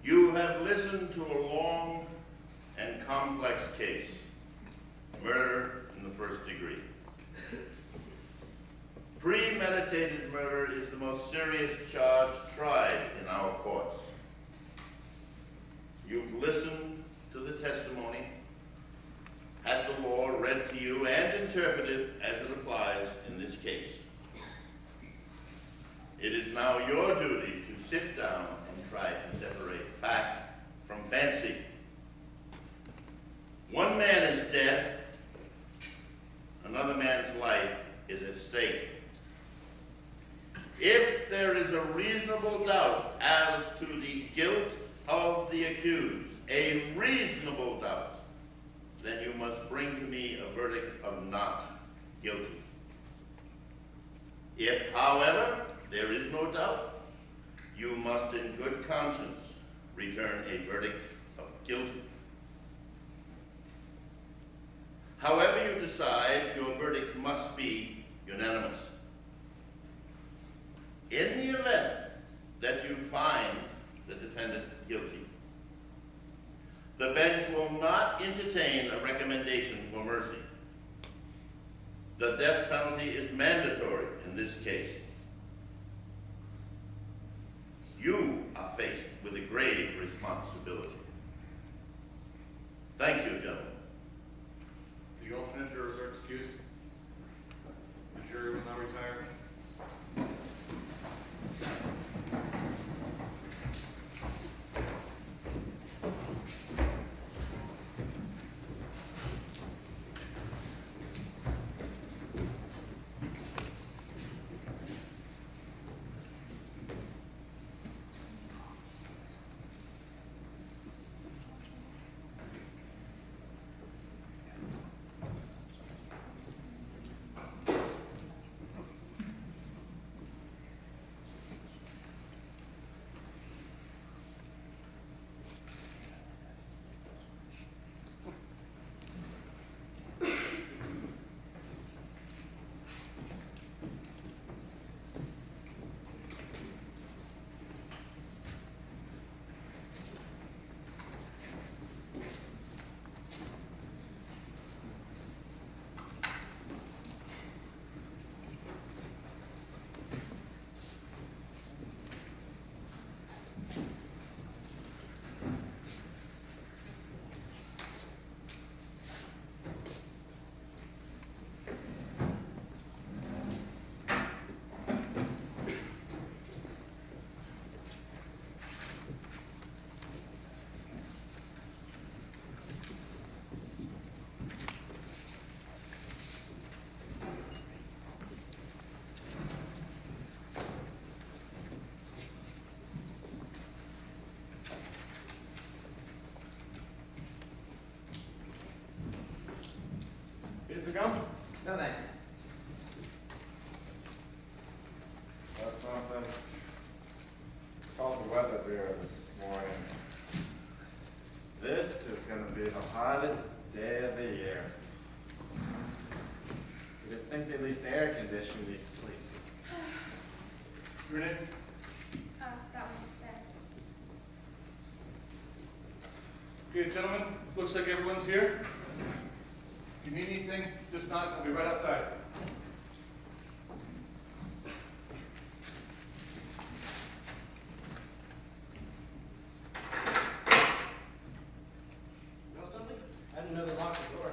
You have listened to a long and complex case, murder in the first degree. Premeditated murder is the most serious charge tried in our courts. You've listened to the testimony, had the law read to you and interpreted as it applies in this case. It is now your duty to sit down and try to separate fact from fancy. One man is dead, another man's life is at stake. If there is a reasonable doubt as to the guilt of the accused, a reasonable doubt, then you must bring to me a verdict of not guilty. If, however, there is no doubt, you must in good conscience return a verdict of guilty. However you decide, your verdict must be unanimous. In the event that you find the defendant guilty, the bench will not entertain a recommendation for mercy. The death penalty is mandatory in this case. You are faced with a grave responsibility. Thank you, gentlemen. The alternate jurors are excused. The jury will now retire. Gum? No thanks. That's something. Called the Weather Bureau this morning. This is going to be the hottest day of the year. You'd think they at least air condition these places. Renee? That one there. Okay, gentlemen, looks like everyone's here. If you need anything, just knock, I'll be right outside. You know something? I didn't know they locked the door.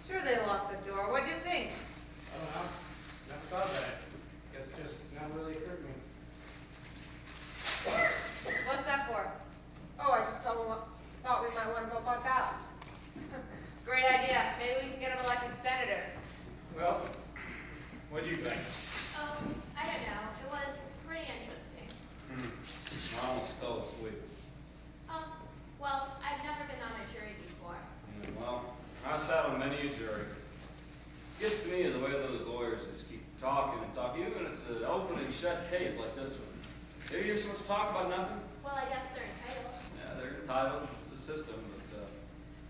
Sure they locked the door. What do you think? I don't know. Never thought about it. Guess it just now really occurred to me. talking and talking, even when it's an open and shut case like this one. Maybe you're supposed to talk about nothing? Well, I guess they're entitled. Yeah, they're entitled, it's the system, but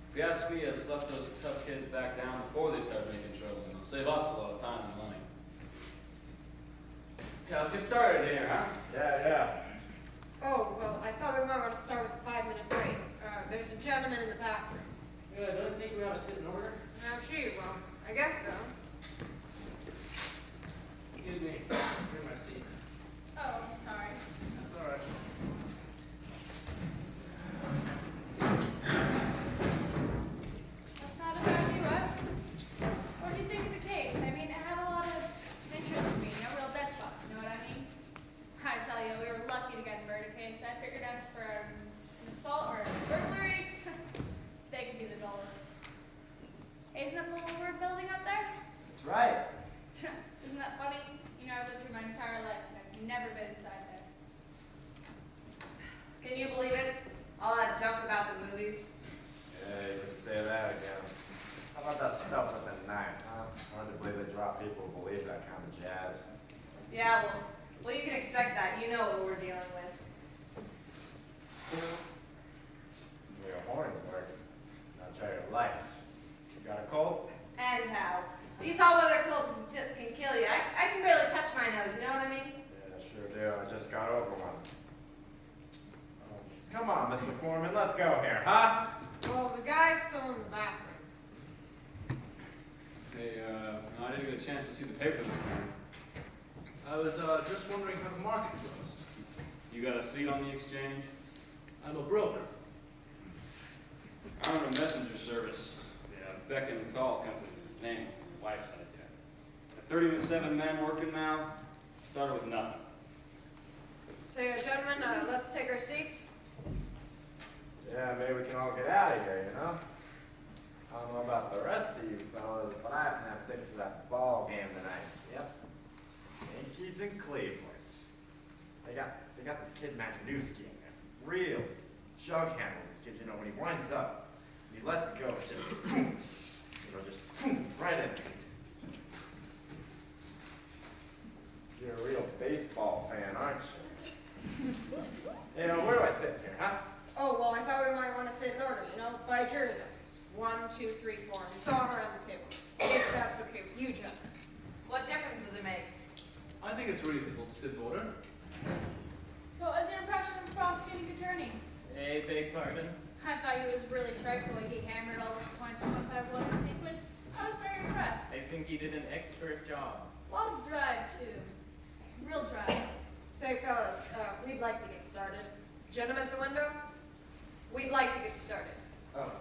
if you ask me, it's left those tough kids back down before they start making trouble, and it'll save us a lot of time and money. Yeah, let's get started here, huh? Yeah. Oh, well, I thought we might want to start with a 5-minute break. There's a gentleman in the back room. Yeah, don't you think we ought to sit in order? I'm sure you will. I guess so. Excuse me. Here's my seat. Oh, I'm sorry. That's all right. That's not about you, huh? What do you think of the case? I mean, it had a lot of interest in me. No real death spots, you know what I mean? I tell you, we were lucky to get a murder case. I figured as for an assault or a burglary, they can be the dullest. Hey, isn't that the little word building up there? That's right. Isn't that funny? You know, I've lived through my entire life and I've never been inside there. Can you believe it? All that junk about the movies. Yeah, you can say that again. How about that stuff with the knife, huh? Hard to believe they drop people who believe that kind of jazz. Yeah, well, you can expect that. You know what we're dealing with. Your horns work. Now try your lights. You got a cold? And how? These hot weather colds can kill you. I can barely touch my nose, you know what I mean? Yeah, sure do. I just got over one. Come on, Mr. Foreman, let's go here, huh? Well, the guy's still in the bathroom. Hey, no, I didn't get a chance to see the paper this morning. I was just wondering how the market closed. You got a seat on the exchange? I'm a broker. I run a messenger service. Yeah, beck and call company. Name, wife's idea. Got 37 men working now. Started with nothing. So, gentlemen, let's take our seats. Yeah, maybe we can all get out of here, you know? I don't know about the rest of you fellas, but I happen to have tickets to that ball game tonight. Yep. Yankees and Cleveland. They got this kid Magnewski in there. Real jug handle, this kid, you know, when he winds up, he lets it go, it's just boom. You know, just boom, right in. You're a real baseball fan, aren't you? You know, where do I sit here, huh? Oh, well, I thought we might want to sit in order, you know, by jury numbers. 1, 2, 3, 4, and so on around the table. If that's okay with you, gentlemen. What difference does it make? I think it's reasonable to sit in order. So what was your impression of the prosecuting attorney? Hey, beg pardon? I thought he was really sharp the way he hammered all those points once I was in sequence. I was very impressed. I think he did an expert job. A lot of drive, too. Real drive. Say, fellas, we'd like to get started. Gentlemen at the window, we'd like to get started. Oh,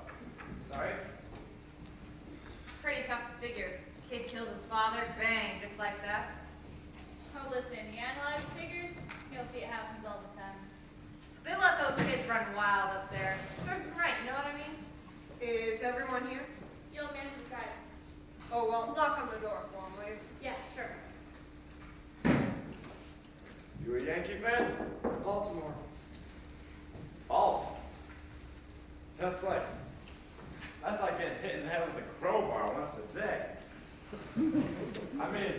sorry? It's pretty tough to figure. Kid kills his father, bang, just like that. Oh, listen, you analyze figures, you'll see it happens all the time. They let those kids run wild up there. Serves them right, you know what I mean? Is everyone here? You'll manage to try it. Oh, well, knock on the door for him, will you? Yeah, sure. You a Yankee fan? Baltimore. Baltimore. That's like getting hit in the head with a crowbar once a day. I mean,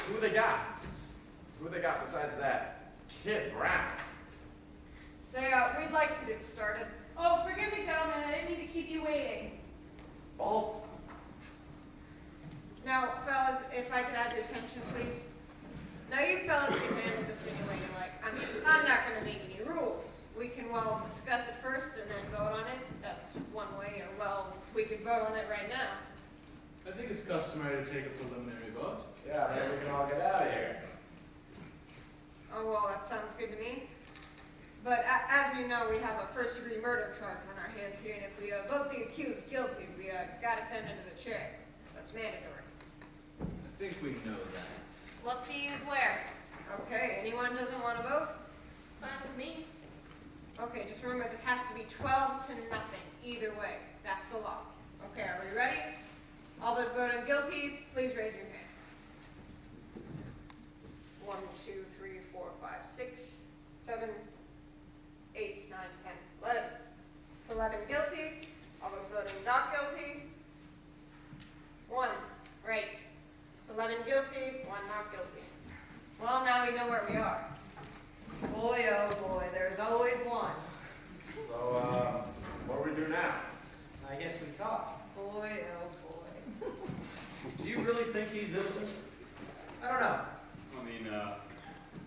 who they got? Who they got besides that kid Brown? Say, we'd like to get started. Oh, forgive me, gentlemen, I didn't mean to keep you waiting. Baltimore. Now, fellas, if I could have your attention, please. Now, you fellas can handle this any way you like. I mean, I'm not going to make any rules. We can, well, discuss it first and then vote on it. That's one way. Or, well, we could vote on it right now. I think it's customary to take a preliminary vote. Yeah, maybe we can all get out of here. Oh, well, that sounds good to me. But as you know, we have a first-degree murder charge on our hands here, and if we vote the accused guilty, we got to send him to the chair. That's mandatory. I think we know that. Let's see who's where. Okay, anyone doesn't want to vote? Fine with me. Okay, just remember this has to be 12 to nothing, either way. That's the law. Okay, are we ready? All those voting guilty, please raise your hands. 1, 2, 3, 4, 5, 6, 7, 8, 9, 10, 11. It's 11 guilty. All those voting not guilty. 1. Right. It's 11 guilty. one not guilty. Well, now we know where we are. Boy, oh boy, there's always one. So, what do we do now? I guess we talk. Boy, oh boy. Do you really think he's innocent? I don't know. I mean,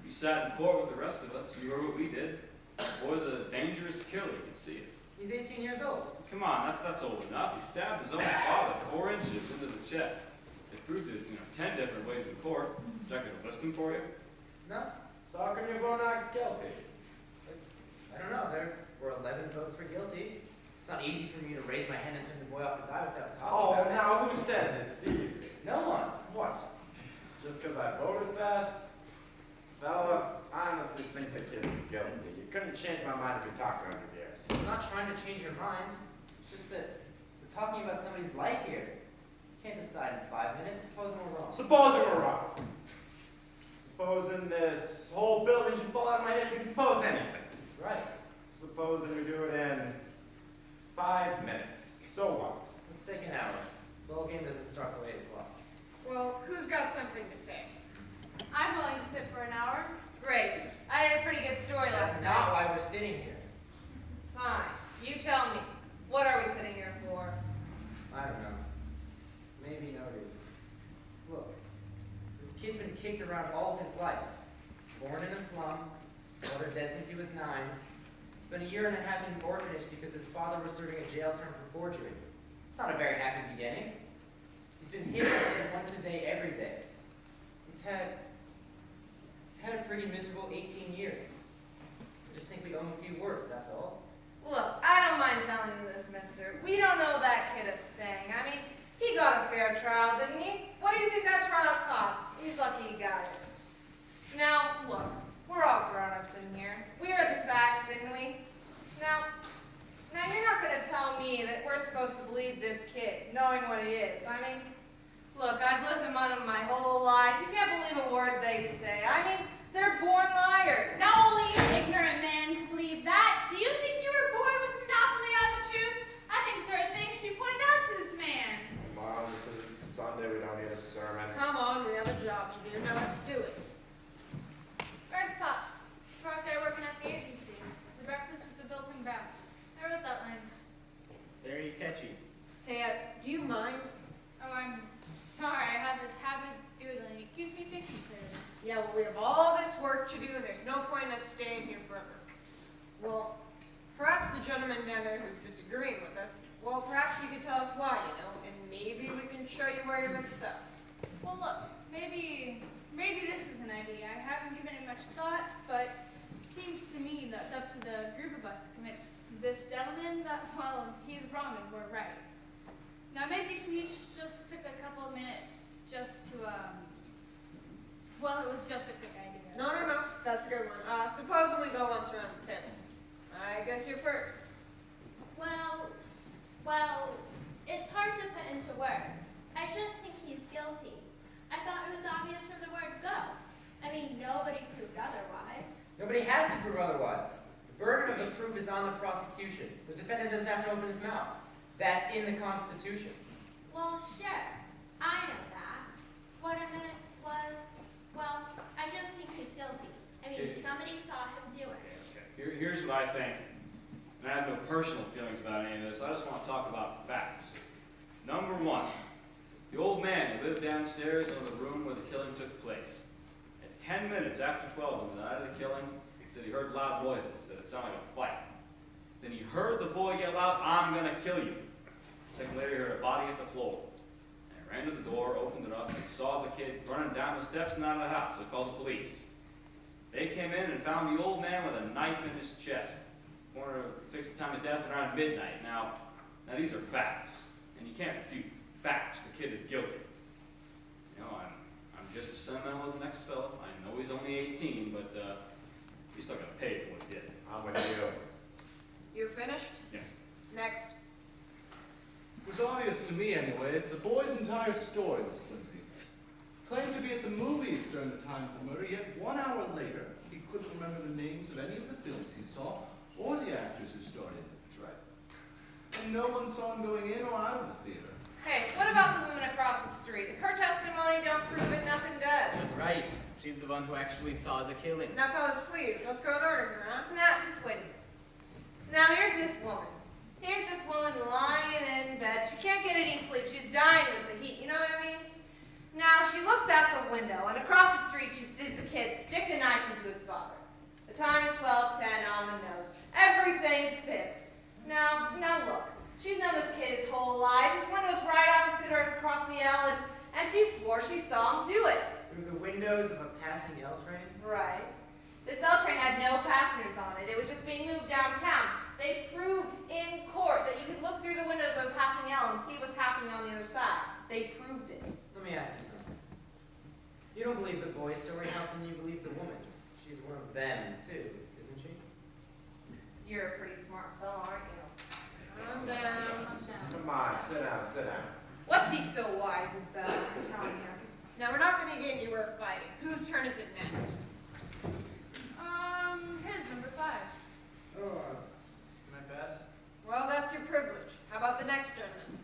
you sat in court with the rest of us. You heard what we did. The boy's a dangerous killer. You can see it. He's 18 years old. Come on, that's old enough. He stabbed his own father 4 inches into the chest. They proved it, 10 different ways in court. Would you like me to list them for you? No, So how come you vote not guilty? I don't know. There were 11 votes for guilty. It's not easy for me to raise my hand and send the boy off to die without talking Oh, about it. now who says it's easy? No one. What? Just because I voted fast? Fella, I honestly think the kid's guilty. You couldn't change my mind if you talked 100 years. I'm not trying to change your mind. It's just that we're talking about somebody's life here. You can't decide in 5 minutes. Suppose we're wrong. Supposing we're wrong. Supposing this whole building should fall out of my head, you can suppose anything. That's right. Supposing we do it in 5 minutes. So what? Let's take an hour. The ball game doesn't start till 8 o'clock. Well, who's got something to say? I'm willing to sit for an hour. Great. I had a pretty good story last That's night. not why we're sitting here. Fine. You tell me. What are we sitting here for? I don't know. Maybe no reason. Look, this kid's been kicked around all his life. Born in a slum, mother dead since he was 9. Spent a year and a half in an orphanage because his father was serving a jail term for forgery. It's not a very happy beginning. He's been hit once a day, every day. He's had a pretty miserable 18 years. I just think we owe him a few words, that's all. Look, I don't mind telling you this, mister. We don't know that kid a thing. I mean, he got a fair trial, didn't he? What do you think that trial cost? He's lucky he got it. Now, look, we're all grown-ups in here. We heard the facts, didn't we? Now you're not going to tell me that we're supposed to believe this kid, knowing what he is. I mean, look, I've lived among them my whole life. You can't believe a word they say. I mean, they're born liars. Now only an ignorant man can believe that. Do you think you were born with a monopoly on the truth? I think certain things should be pointed out to this man. Mom, this is Sunday. We don't need a sermon. Come on, we have a job to do. Now let's do it. Where's Pops? Frog guy working at the agency. The breakfast with the built-in bounce. I wrote that line. Very catchy. Say, do you mind? Oh, I'm sorry. I have this habit of doodling. It keeps me thinking clearly. Yeah, well, we have all this work to do, and there's no point in us staying here forever. Well, perhaps the gentleman down there who's disagreeing with us, well, perhaps you could tell us why, and maybe we can show you where you're mixed up. Well, look, maybe this is an idea. I haven't given it much thought, but it seems to me that it's up to the group of us to convince this gentleman that, well, he's wrong and we're right. Now, maybe if we just took a couple of minutes just to, well, it was just a quick idea. No, that's a good one. Suppose we go once around the table. I guess you're first. Well, it's hard to put into words. I just think he's guilty. I thought it was obvious from the word go. I mean, nobody proved otherwise. Nobody has to prove otherwise. The burden of the proof is on the prosecution. The defendant doesn't have to open his mouth. That's in the Constitution. Well, sure. I know that. What I meant was, well, I just think he's guilty. I mean, somebody saw him do it. Here's what I think. And I have no personal feelings about any of this. I just want to talk about facts. Number 1, the old man who lived downstairs in the room where the killing took place. At 10 minutes after 12 on the night of the killing, he said he heard loud noises, that it sounded like a fight. Then he heard the boy yell out, "I'm gonna kill you." A second later, he heard a body hit the floor. And he ran to the door, opened it up, and saw the kid running down the steps and out of the house, so he called the police. They came in and found the old man with a knife in his chest. Wanted to fix the time of death around midnight. Now these are facts, and you can't refute facts. The kid is guilty. I'm just as sentimental as the next fellow. I know he's only 18, but he's still gonna pay for what he did. I'm with you. You finished? Yeah. Next. It was obvious to me, anyways, the boy's entire story was flimsy. Claimed to be at the movies during the time of the murder, yet 1 hour later, he couldn't remember the names of any of the films he saw or the actors who starred in it. That's right. And no one saw him going in or out of the theater. Hey, what about the woman across the street? If her testimony don't prove it, nothing does. That's right. She's the one who actually saw the killing. Now, fellas, please, let's go in order here, huh? Now, just wait a minute. Now, here's this woman. Here's this woman lying in bed. She can't get any sleep. She's dying with the heat. You know what I mean? Now, she looks out the window, and across the street, she sees the kid stick a knife into his father. The time is 12:10 on the nose. Everything fits. Now look. She's known this kid his whole life. His window's right opposite hers across the L, and she swore she saw him do it. Through the windows of a passing L train? Right. This L train had no passengers on it. It was just being moved downtown. They proved in court that you could look through the windows of a passing L and see what's happening on the other side. They proved it. Let me ask you something. You don't believe the boy's story, how can you believe the woman's? She's one of them, too, isn't she? You're a pretty smart fellow, aren't you? Calm down. Come on, sit down, sit down. What's he so wise about, Tanya? Now, we're not going to get anywhere fighting. Whose turn is it next? His number 5. Oh, can I pass? Well, that's your privilege. How about the next gentleman?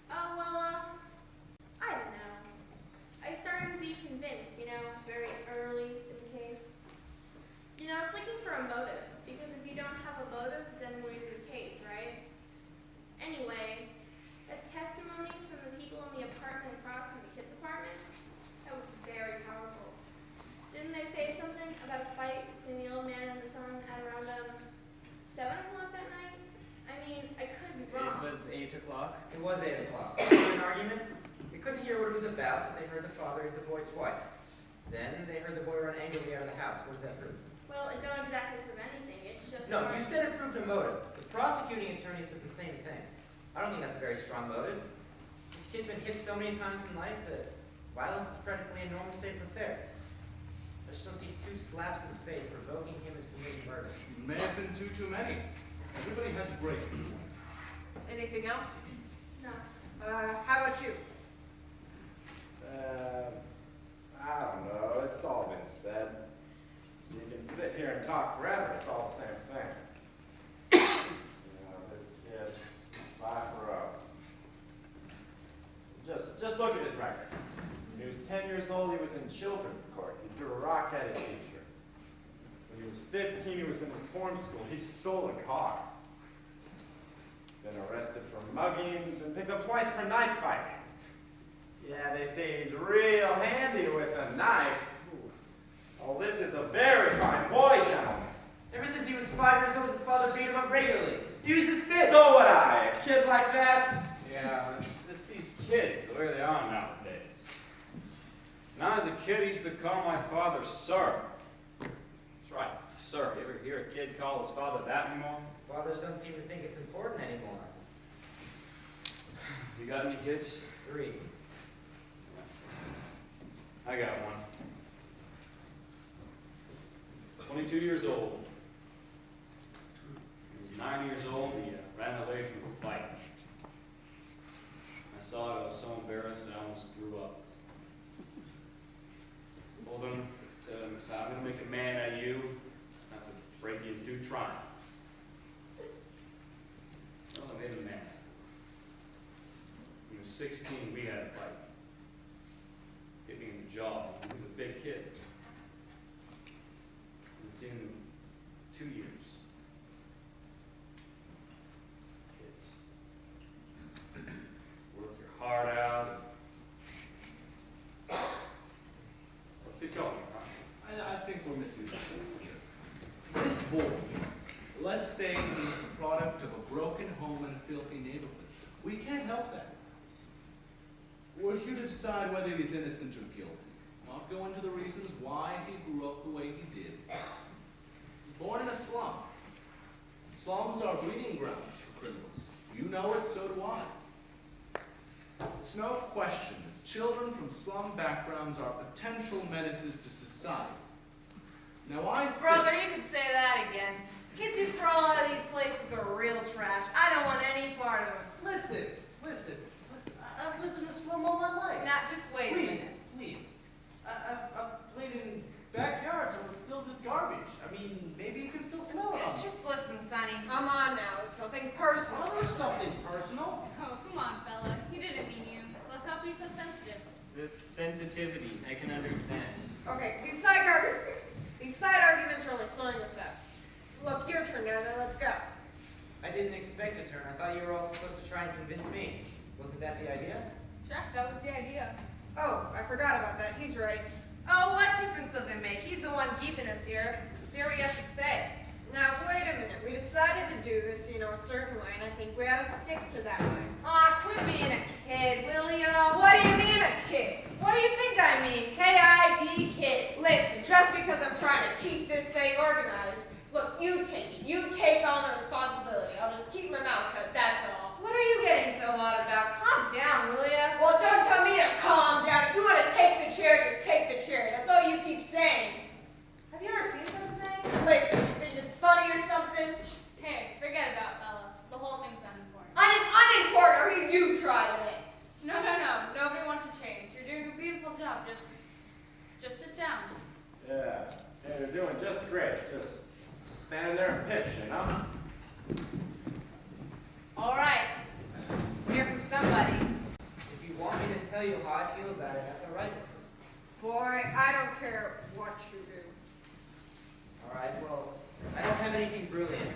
Oh, well, I don't know. I started to be convinced, very early in the case. I was looking for a motive, because if you don't have a motive, then where's your case, right? Anyway, the testimony from the people in the apartment across from the kid's apartment, that was very powerful. Didn't they say something about a fight between the old man and the son at around 7 o'clock that night? I mean, I could be wrong. It was 8 o'clock. It was 8 o'clock. An argument? They couldn't hear what it was about, but they heard the father hit the boy twice. Then they heard the boy run angrily out of the house. What does that prove? Well, it don't exactly prove anything. It's just No, you said it proved a motive. The prosecuting attorney said the same thing. I don't think that's a very strong motive. This kid's been hit so many times in life that violence is practically a normal state of affairs. I just don't see 2 slaps in the face provoking him into committing murder. May have been too many. Everybody has a break. Anything else? No. How about you? I don't know. It's all been said. You can sit here and talk forever. It's all the same thing. This kid, 5-0. Just look at his record. When he was 10 years old, he was in children's court. He threw a rock at a teacher. When he was 15, he was in reform school. He stole a car. Been arrested for mugging, been picked up twice for knife fighting. Yeah, they say he's real handy with a knife. Oh, this is a very fine boy, gentlemen. Ever since he was 5 years old, his father beat him up regularly. Used his fist. So would I. A kid like that? Yeah, it's these kids, the way they are nowadays. When I was a kid, I used to call my father sir. That's right, sir. You ever hear a kid call his father that anymore? Fathers don't seem to think it's important anymore. You got any kids? 3. I got one. 22 years old. He was 9 years old. He ran away from a fight. I saw it. I was so embarrassed I almost threw up. Told him, I'm going to make a man out of you. I have to break you in 2 trying. Well, I made him mad. When he was 16, we had a fight. Hit me in the jaw. He was a big kid. I've seen him in 2 years. Kids. Work your heart out. Let's get going, huh? I think we're missing something here. This boy, let's say he's the product of a broken home and a filthy neighborhood. We can't help that. We're here to decide whether he's innocent or guilty. Not go into the reasons why he grew up the way he did. He was born in a slum. Slums are breeding grounds for criminals. You know it, so do I. It's no question that children from slum backgrounds are potential menaces to society. Now I think... Brother, you can say that again. Kids who crawl out of these places are real trash. I don't want any part of them. Listen. I've lived in a slum all my life. Now, just wait a minute. Please. I've played in backyards that were filled with garbage. I mean, maybe you can still smell it. Just listen, Sonny. Come on now, there's nothing personal. Well, there's something personal. Oh, come on, fella. You didn't this sensitivity, I can understand. Okay, these side arguments are only slowing us up. Look, your turn now, then let's go. I didn't expect a turn. I thought you were all supposed to try and convince me. Wasn't that the idea? Jack, that was the idea. Oh, I forgot about that. He's right. Oh, what difference does it make? He's the one keeping us here. Let's hear what he has to say. Now, wait a minute. We decided to do this, a certain way, and I think we ought to stick to that way. Aw, quit being a kid, will ya? What do you mean, a kid? What do you think I mean? K-I-D, kid. Listen, just because I'm trying to keep this thing organized, look, you take it. You take on the responsibility. I'll just keep my mouth shut, that's all. What are you getting so hot about? Calm down, will ya? Well, don't tell me to calm down. If you want to take the chair, just take the chair. That's all you keep saying. Have you ever seen something? Listen, you think it's funny or something? Hey, forget about Bella. The whole thing's unimportant. Unimportant, or you try it. No. Nobody wants to change. You're doing a beautiful job. Just sit down. Yeah, you're doing just great. Just stand there and pitch, All right. Let's hear from somebody. If you want me to tell you how I feel about it, that's all right. Boy, I don't care what you do. All right, well, I don't have anything brilliant.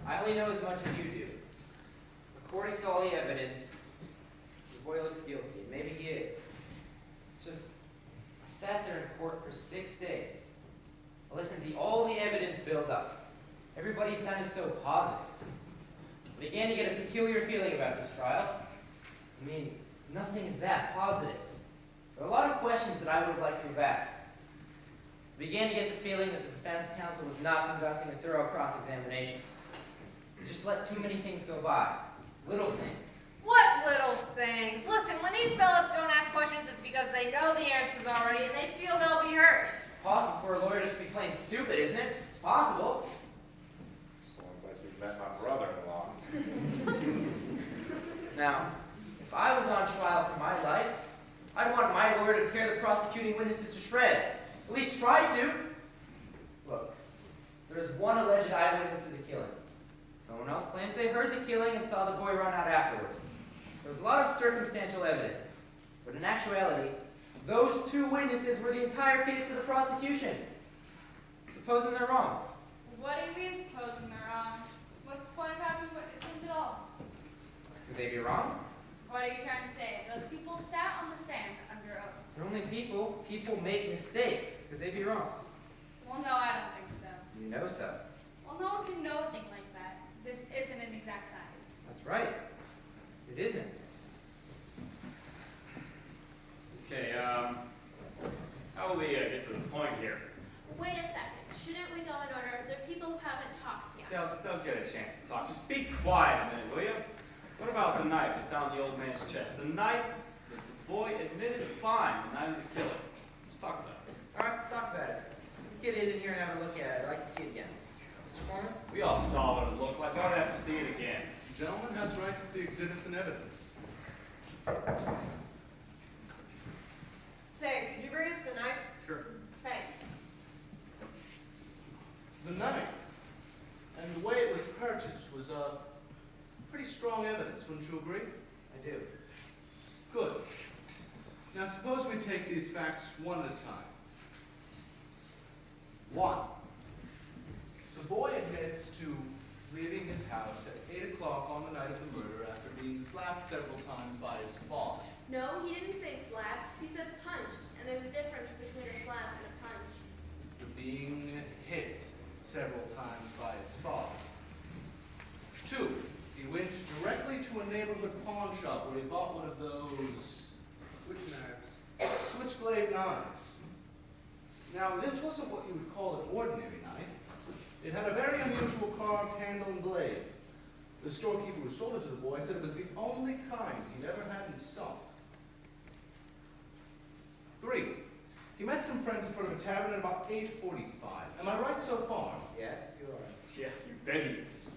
I only know as much as you do. According to all the evidence, the boy looks guilty. Maybe he is. It's just, I sat there in court for 6 days. I listened to all the evidence build up. Everybody sounded so positive. I began to get a peculiar feeling about this trial. I mean, nothing's that positive. There are a lot of questions that I would have liked to have asked. I began to get the feeling that the defense counsel was not conducting a thorough cross-examination. They just let too many things go by. Little things. What little things? Listen, when these fellas don't ask questions, it's because they know the answers already and they feel they'll be heard. It's possible for a lawyer just to be plain stupid, isn't it? It's possible. Sounds like you've met my brother-in-law. Now, if I was on trial for my life, I'd want my lawyer to tear the prosecuting witnesses to shreds. At least try to. Look, there is one alleged eyewitness to the killing. Someone else claims they heard the killing and saw the boy run out afterwards. There's a lot of circumstantial evidence, but in actuality, those two witnesses were the entire case for the prosecution. Supposing they're wrong. What do you mean, supposing they're wrong? What's the point of having witnesses at all? Could they be wrong? What are you trying to say? Those people sat on the stand under oath. They're only people. People make mistakes. Could they be wrong? Well, no, I don't think so. Do you know so? Well, no one can know a thing like that. This isn't an exact science. That's right. It isn't. Okay, how will we get to the point here? Wait a second. Shouldn't we go in order? There are people who haven't talked yet. They'll get a chance to talk. Just be quiet a minute, will you? What about the knife that found the old man's chest? The knife that the boy admitted to find the night of the killing. Let's talk about it. All right, let's talk about it. Let's get in here and have a look at it. I'd like to see it again. Mr. Foreman? We all saw what it looked like. Why do we have to see it again? The gentleman has the right to see exhibits and evidence. Say, could you bring us the knife? Sure. Thanks. The knife and the way it was purchased was pretty strong evidence, wouldn't you agree? I do. Good. Now suppose we take these facts one at a time. 1. The boy admits to leaving his house at 8 o'clock on the night of the murder after being slapped several times by his father. No, he didn't say slap. He said punch. And there's a difference between a slap and a punch. To being hit several times by his father. 2. He went directly to a neighborhood pawn shop where he bought one of those switchblade knives. Now, this wasn't what you would call an ordinary knife. It had a very unusual carved handle and blade. The storekeeper who sold it to the boy said it was the only kind he'd ever had in stock. 3. He met some friends in front of a tavern at about 8:45. Am I right so far? Yes, you are. Yeah, you bet he is.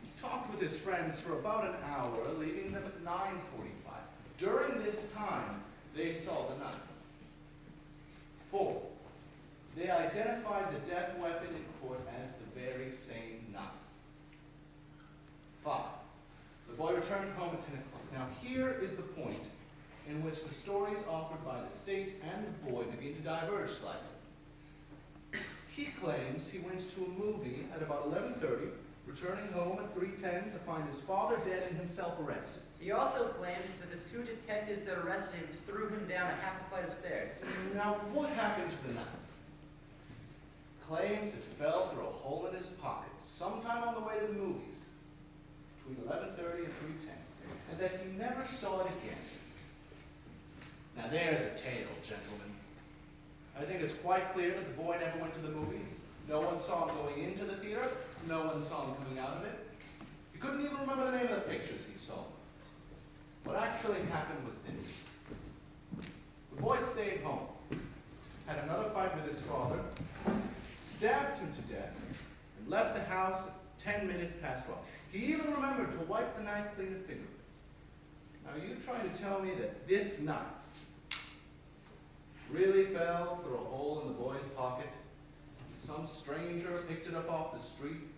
He talked with his friends for about an hour, leaving them at 9:45. During this time, they saw the knife. 4. They identified the death weapon in court as the very same knife. 5. The boy returned home at 10 o'clock. Now here is the point in which the stories offered by the state and the boy begin to diverge slightly. He claims he went to a movie at about 11:30, returning home at 3:10 to find his father dead and himself arrested. He also claims that the two detectives that arrested him threw him down a half a flight of stairs. Now, what happened to the knife? Claims it fell through a hole in his pocket sometime on the way to the movies, between 11:30 and 3:10, and that he never saw it again. Now, there's a tale, gentlemen. I think it's quite clear that the boy never went to the movies. No one saw him going into the theater. No one saw him coming out of it. He couldn't even remember the name of the pictures he saw. What actually happened was this. The boy stayed home, had another fight with his father, stabbed him to death, and left the house at 10 minutes past 12. He even remembered to wipe the knife clean of fingerprints. Now, are you trying to tell me that this knife really fell through a hole in the boy's pocket? Some stranger picked it up off the street,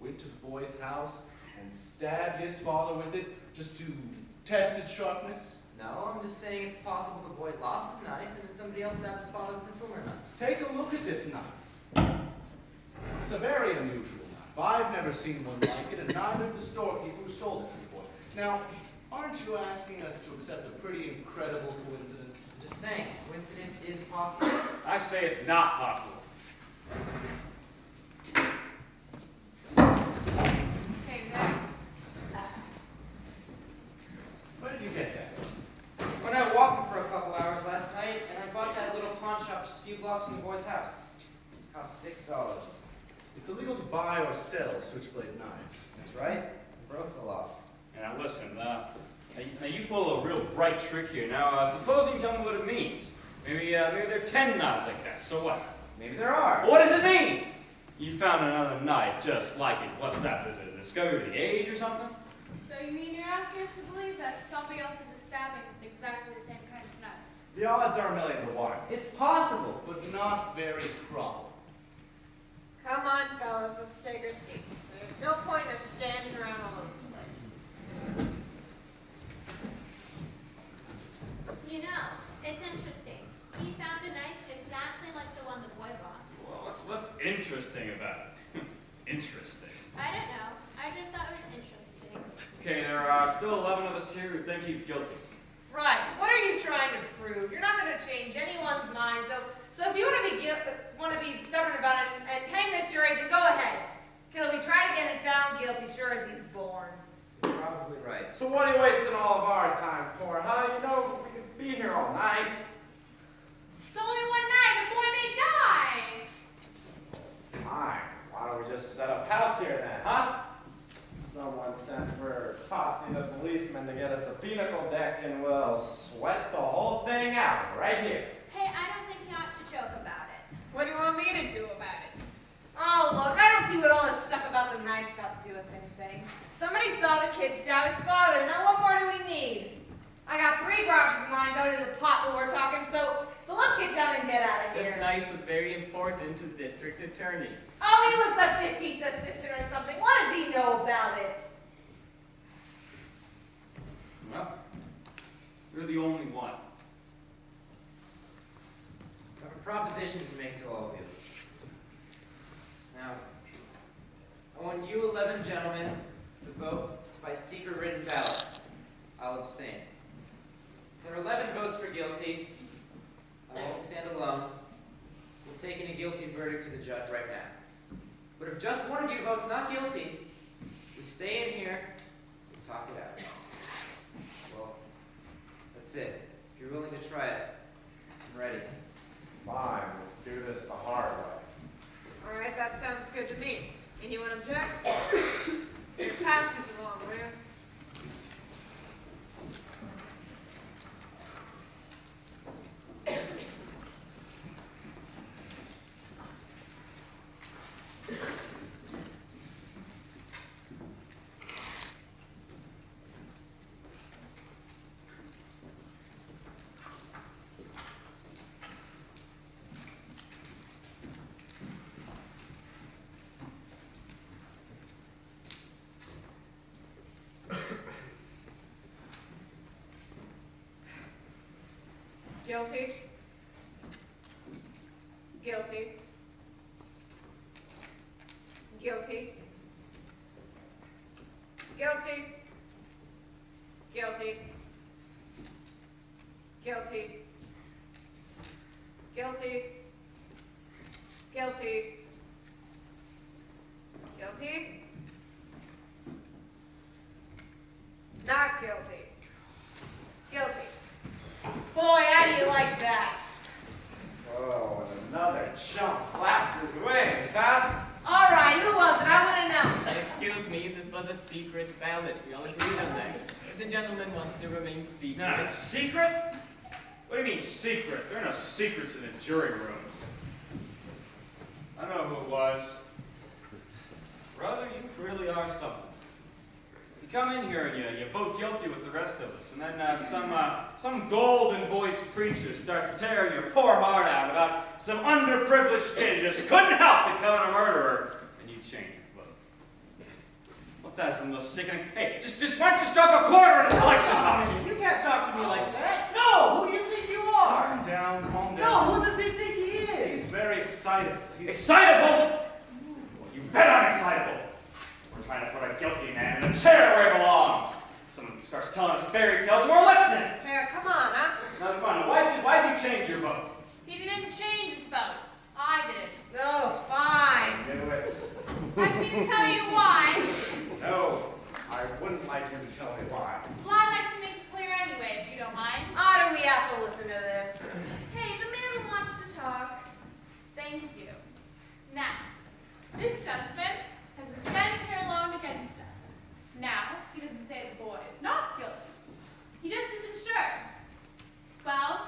went to the boy's house, and stabbed his father with it just to test its sharpness? No, I'm just saying it's possible the boy lost his knife and then somebody else stabbed his father with a similar knife. Take a look at this knife. It's a very unusual knife. I've never seen one like it, and neither did the storekeeper who sold it to the boy. Now, aren't you asking us to accept a pretty incredible coincidence? I'm just saying, coincidence is possible. I say it's not possible. Same day. Where did you get that? Went out walking for a couple hours last night, and I bought that little pawn shop just a few blocks from the boy's house. It cost $6. It's illegal to buy or sell switchblade knives. That's right. I broke the law. Now listen, now you pull a real bright trick here. Now, suppose you tell me what it means. Maybe there are 10 knives like that. So what? Maybe there are. What does it mean? You found another knife just like it. What's that? The discovery of the age or something? So you mean you're asking us to believe that somebody else did the stabbing with exactly the same kind of knife? The odds are 1,000,000 to 1. It's possible. But not very probable. Come on, fellas, let's take our seats. There's no point in us standing around all over the place. You know, it's interesting. He found a knife exactly like the one the boy bought. Well, what's interesting about it? Interesting. I don't know. I just thought it was interesting. Okay, there are still 11 of us here who think he's guilty. Right. What are you trying to prove? You're not going to change anyone's mind. So if you want to be stubborn about it and hang this jury, then go ahead. He'll be tried again and found guilty, sure as he's born. You're probably right. So what are you wasting all of our time for, huh? You know, we could be here all night. It's only one night. The boy may die. Fine. Why don't we just set up house here then, huh? Someone sent for Potsy the policeman to get us a pinnacle deck and we'll sweat the whole thing out right here. Hey, I don't think he ought to joke about it. What do you want me to do about it? Oh, look, I don't see what all this stuff about the knife's got to do with anything. Somebody saw the kid stab his father. Now what more do we need? I got 3 brushes of mine going to the pot while we're talking, so let's get done and get out of This here. knife was very important to the district attorney. Oh, he was the 15th assistant or something. What does he know about it? Well, you're the only one. I have a proposition to make to all of you. Now, I want you 11 gentlemen to vote by secret written ballot. I'll abstain. If there are 11 votes for guilty, I won't stand alone. We'll take in a guilty verdict to the judge right now. But if just one of you votes not guilty, we stay in here and talk it out. Well, that's it. If you're willing to try it, I'm ready. Fine, let's do this the hard way. All right, that sounds good to me. Anyone object? Your passes along, will you? Guilty. Guilty. Guilty. Guilty. Guilty. Guilty. Guilty. Guilty. Guilty. Not guilty. Guilty. Boy, how do you like that? Oh, and another chump flaps his wings, huh? All right, who was it? I want to know. Excuse me, this was a secret ballot. We all agreed on that. If the gentleman wants to remain secret. Now, secret? What do you mean secret? There are no secrets in the jury room. I know who it was. Brother, you really are something. You come in here and you vote guilty with the rest of us, and then some golden-voiced preacher starts tearing your poor heart out about some underprivileged kid who just couldn't help becoming a murderer, and you change your vote. What that's the most sickening. Hey, just why don't you just drop a quarter in his collection box? You can't talk to me like that. No, who do you think you are? Calm down, calm No, down. who does he think he He's is? very excited. Excitable? Well, you bet I'm excitable. We're trying to put a guilty man in a chair where he belongs. Someone starts telling us fairy tales, we're listening. Here, come on, huh? Now, come on, why did you change your vote? He didn't change his vote. I did. Oh, fine. Do it. Like me to tell you why? No, I wouldn't like you to tell me why. Well, I'd like to make it clear anyway, if you don't mind. How do we have to listen to this? Hey, the man wants to talk. Thank you. Now, this gentleman has been standing here alone against us. Now, he doesn't say the boy is not guilty. He just isn't sure. Well,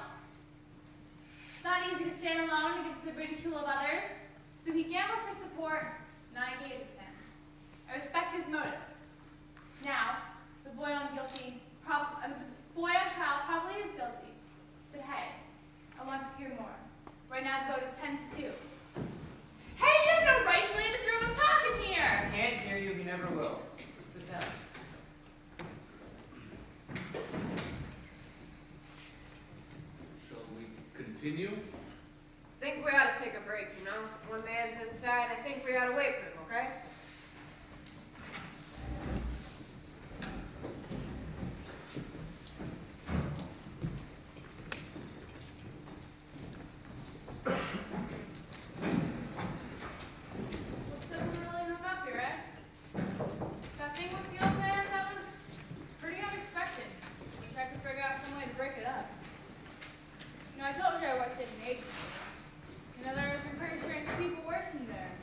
it's not easy to stand alone against the ridicule of others, so he gambled for support, and I gave it to him. I respect his motives. Now, the boy on trial probably is guilty. But hey, I want to hear more. Right now the vote is 10-2. Hey, you have no right to leave this room. I'm talking here. I can't hear you, he never will. Sit down. Shall we continue? Think we ought to take a break, you know? One man's inside, I think we ought to wait for him, okay? Looks like we're really hung up here, eh? That thing with the old man, that was pretty unexpected. Wish I could figure out some way to break it up. You know, I told you I worked at an agency. You know, there are some pretty strange people working there.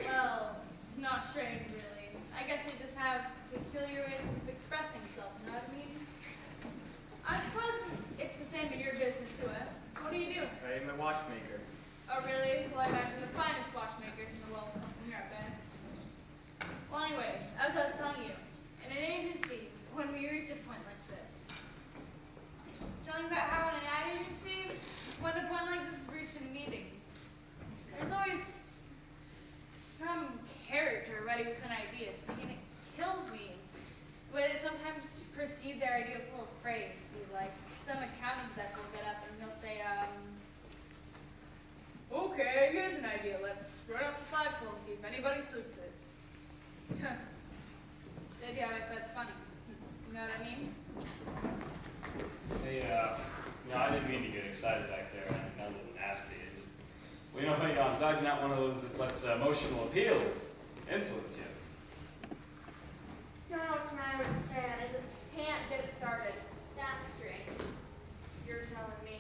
Well, not strange, really. I guess they just have peculiar ways of expressing themselves, you know what I mean? I suppose it's the same in your business, too, eh? What do you do? I am a watchmaker. Oh, really? Well, I imagine the finest watchmakers in the world come from Europe, eh? Well, anyways, as I was telling you, in an agency, when we reach a point like this, telling about how in an ad agency, when a point like this is reached in a meeting, there's always some character ready with an idea, see, and it kills me. The way they sometimes proceed their idea full of phrase, see, like some account exec will get up and he'll say, okay, here's an idea. Let's run up the flagpole and see if anybody salutes it. Said, yeah, like that's funny. You know what I mean? Hey, no, I didn't mean to get excited back there. I got a little nasty. Well, you know, I'm glad you're not one of those that lets emotional appeals influence you. Don't know what's the matter with this fan. I just can't get it started. That's strange. You're telling me.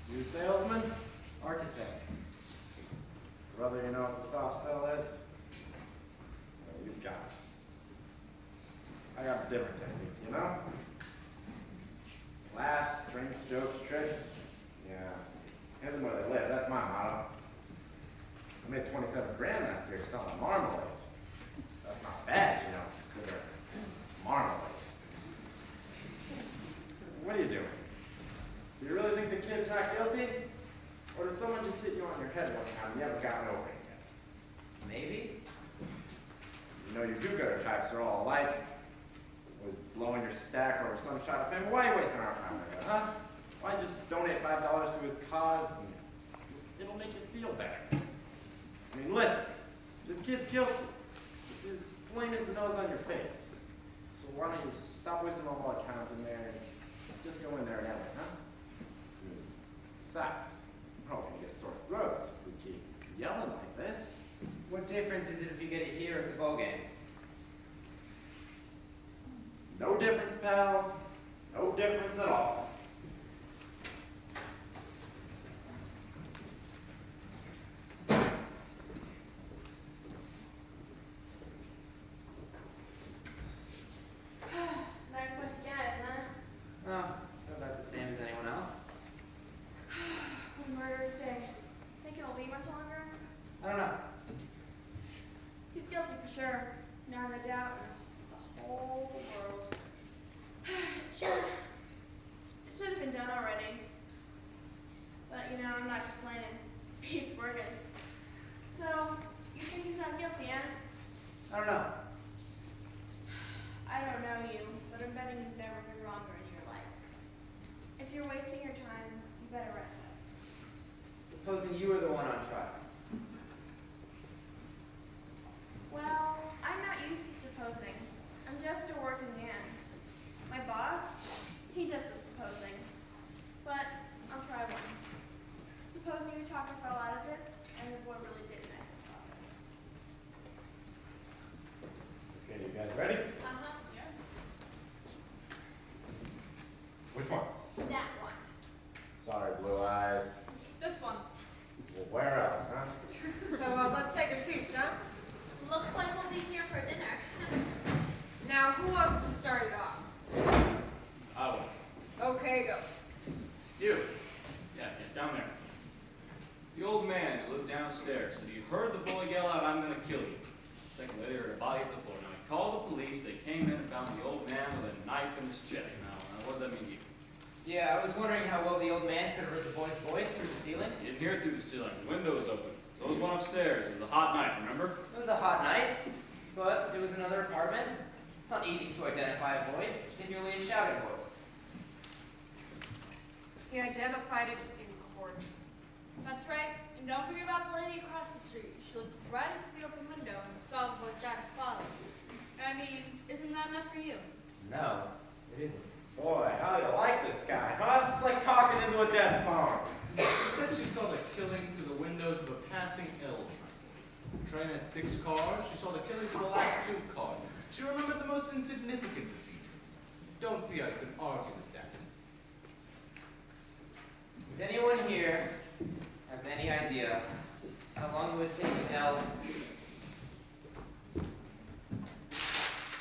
You salesman? Architect. Brother, you know what the soft sell is? Well, you've got it. I got different techniques, you know? Laughs, drinks, jokes, tricks. Yeah. Hit them where they live. That's my motto. I made 27 grand last year selling marmalade. That's not bad, you know, consider marmalade. What are you doing? Do you really think the kid's not guilty? Or did someone just hit you on your head one time and you haven't gotten over it? You know, your do-gooder types are all alike. Always blowing your stack over some shot of fame. Why are you wasting our time like that, huh? Why just donate $5 to his cause and it'll make you feel better? I mean, listen, this kid's guilty. It's as plain as the nose on your face. So why don't you stop wasting all that time in there and just go in there and have it, huh? Besides, we're all gonna get sore throats if we keep yelling like this. What difference is it if you get it here at the ball game? No difference, pal. No difference at all. Nice bunch of guys, huh? Oh, about the same as anyone else. When murderers stay. Think it'll be much longer? I don't know. He's guilty for sure. Now in the doubt, the whole world. It should have been done already. But you know, I'm not complaining. Pete's working. So, you think he's not guilty, huh? I don't know. I don't know you, but I'm betting you've never been wronger in your life. If you're wasting your time, you better wrap it up. Supposing you were the one on trial. Well, I'm not used to supposing. I'm just a working man. My boss, he does the supposing. But I'll try one. Supposing you talk us all out of this, and the boy really did knife his father. Okay, you guys ready? Uh-huh. Yeah. Which one? That one. Sorry, Blue Eyes. This one. Well, where else, huh? So let's take our seats, huh? Looks like we'll be here for dinner. Now, who wants to start it off? I will. Okay, go. You. Yeah, get down there. The old man who lived downstairs said he heard the boy yell out, "I'm gonna kill you." A second later, he heard a body hit the floor. Now, he called the police. They came in and found the old man with a knife in his chest. Now what does that mean to you? Yeah, I was wondering how well the old man could have heard the boy's voice through the ceiling. You didn't hear it through the ceiling. The window was open. So was one upstairs. It was a hot night, remember? It was a hot night, but it was another apartment. It's not easy to identify a voice, particularly a shouting voice. He identified it in court. That's right. And don't forget about the lady across the street. She looked right into the open window and saw the boy's dad's father. I mean, isn't that enough for you? No, it isn't. Boy, how do you like this guy, huh? It's like talking into a dead phone. She said she saw the killing through the windows of a passing L train. The train had 6 cars. She saw the killing through the last 2 cars. She remembered the most insignificant of details. Don't see how you can argue with that. Does anyone here have any idea how long it would take an L?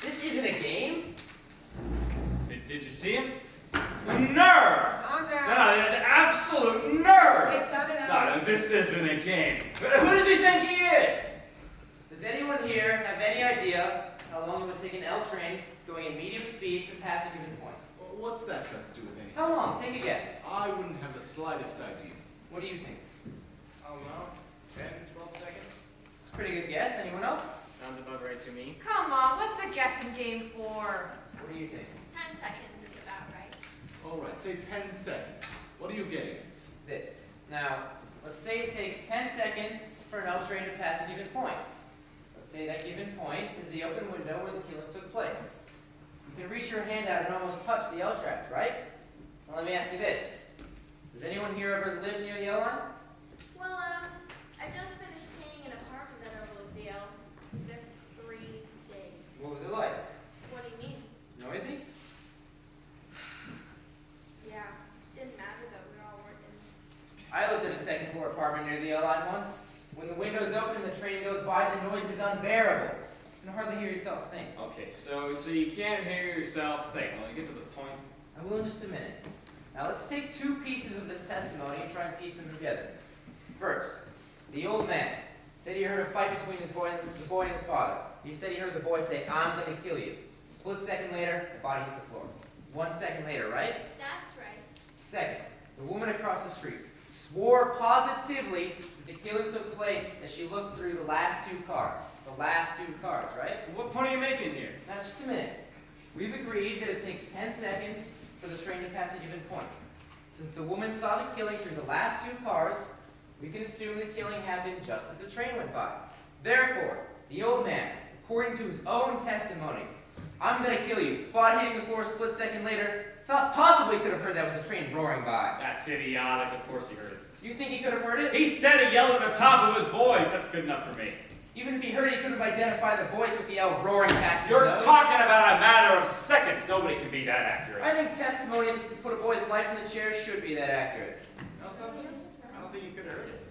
This isn't a game? Did you see him? Nerve! Calm No, down. an absolute nerve! It's out of No, this isn't a game. Who does he think he is? Does anyone here have any idea how long it would take an L train going at medium speed to pass a given point? Well, what's that got to do with anything? How long? Take a guess. I wouldn't have the slightest idea. What do you think? I don't know. 10, 12 seconds? It's a pretty good guess. Anyone else? Sounds about right to me. Come on, what's the guessing game for? What do you think? 10 seconds is about right. All right, say 10 seconds. What are you getting at? This. Now, let's say it takes 10 seconds for an L train to pass a given point. Let's say that given point is the open window where the killing took place. You can reach your hand out and almost touch the L tracks, right? Now let me ask you this. Does anyone here ever live near the L line? Well, I just finished paying an apartment that overlooked the L. I was there for 3 days. What was it like? What do you mean? Noisy? Yeah, didn't matter though, we were all working. I lived in a second floor apartment near the L line once. When the window's open and the train goes by, the noise is unbearable. You can hardly hear yourself think. Okay, so you can't hear yourself think. Well, you get to the point. I will in just a minute. Now let's take 2 pieces of this testimony and try and piece them together. First, the old man said he heard a fight between the boy and his father. He said he heard the boy say, "I'm gonna kill you." A split second later, the body hit the floor. 1 second later, right? That's right. Second, the woman across the street swore positively that the killing took place as she looked through the last two cars. The last two cars, right? What point are you making here? Now, just a minute. We've agreed that it takes 10 seconds for the train to pass a given point. Since the woman saw the killing through the last two cars, we can assume the killing happened just as the train went by. Therefore, the old man, according to his own testimony, I'm gonna kill you, but hitting the floor a split second later, it's not possible he could have heard that with the train roaring by. That's idiotic. Of course he heard it. You think he could have heard it? He said he yelled at the top of his voice. That's good enough for me. Even if he heard it, he could have identified the voice with the yell roaring past his You're nose. talking about a matter of seconds. Nobody can be that accurate. I think testimony that you could put a boy's life in the chair should be that accurate. Know something? I don't think you could have heard it.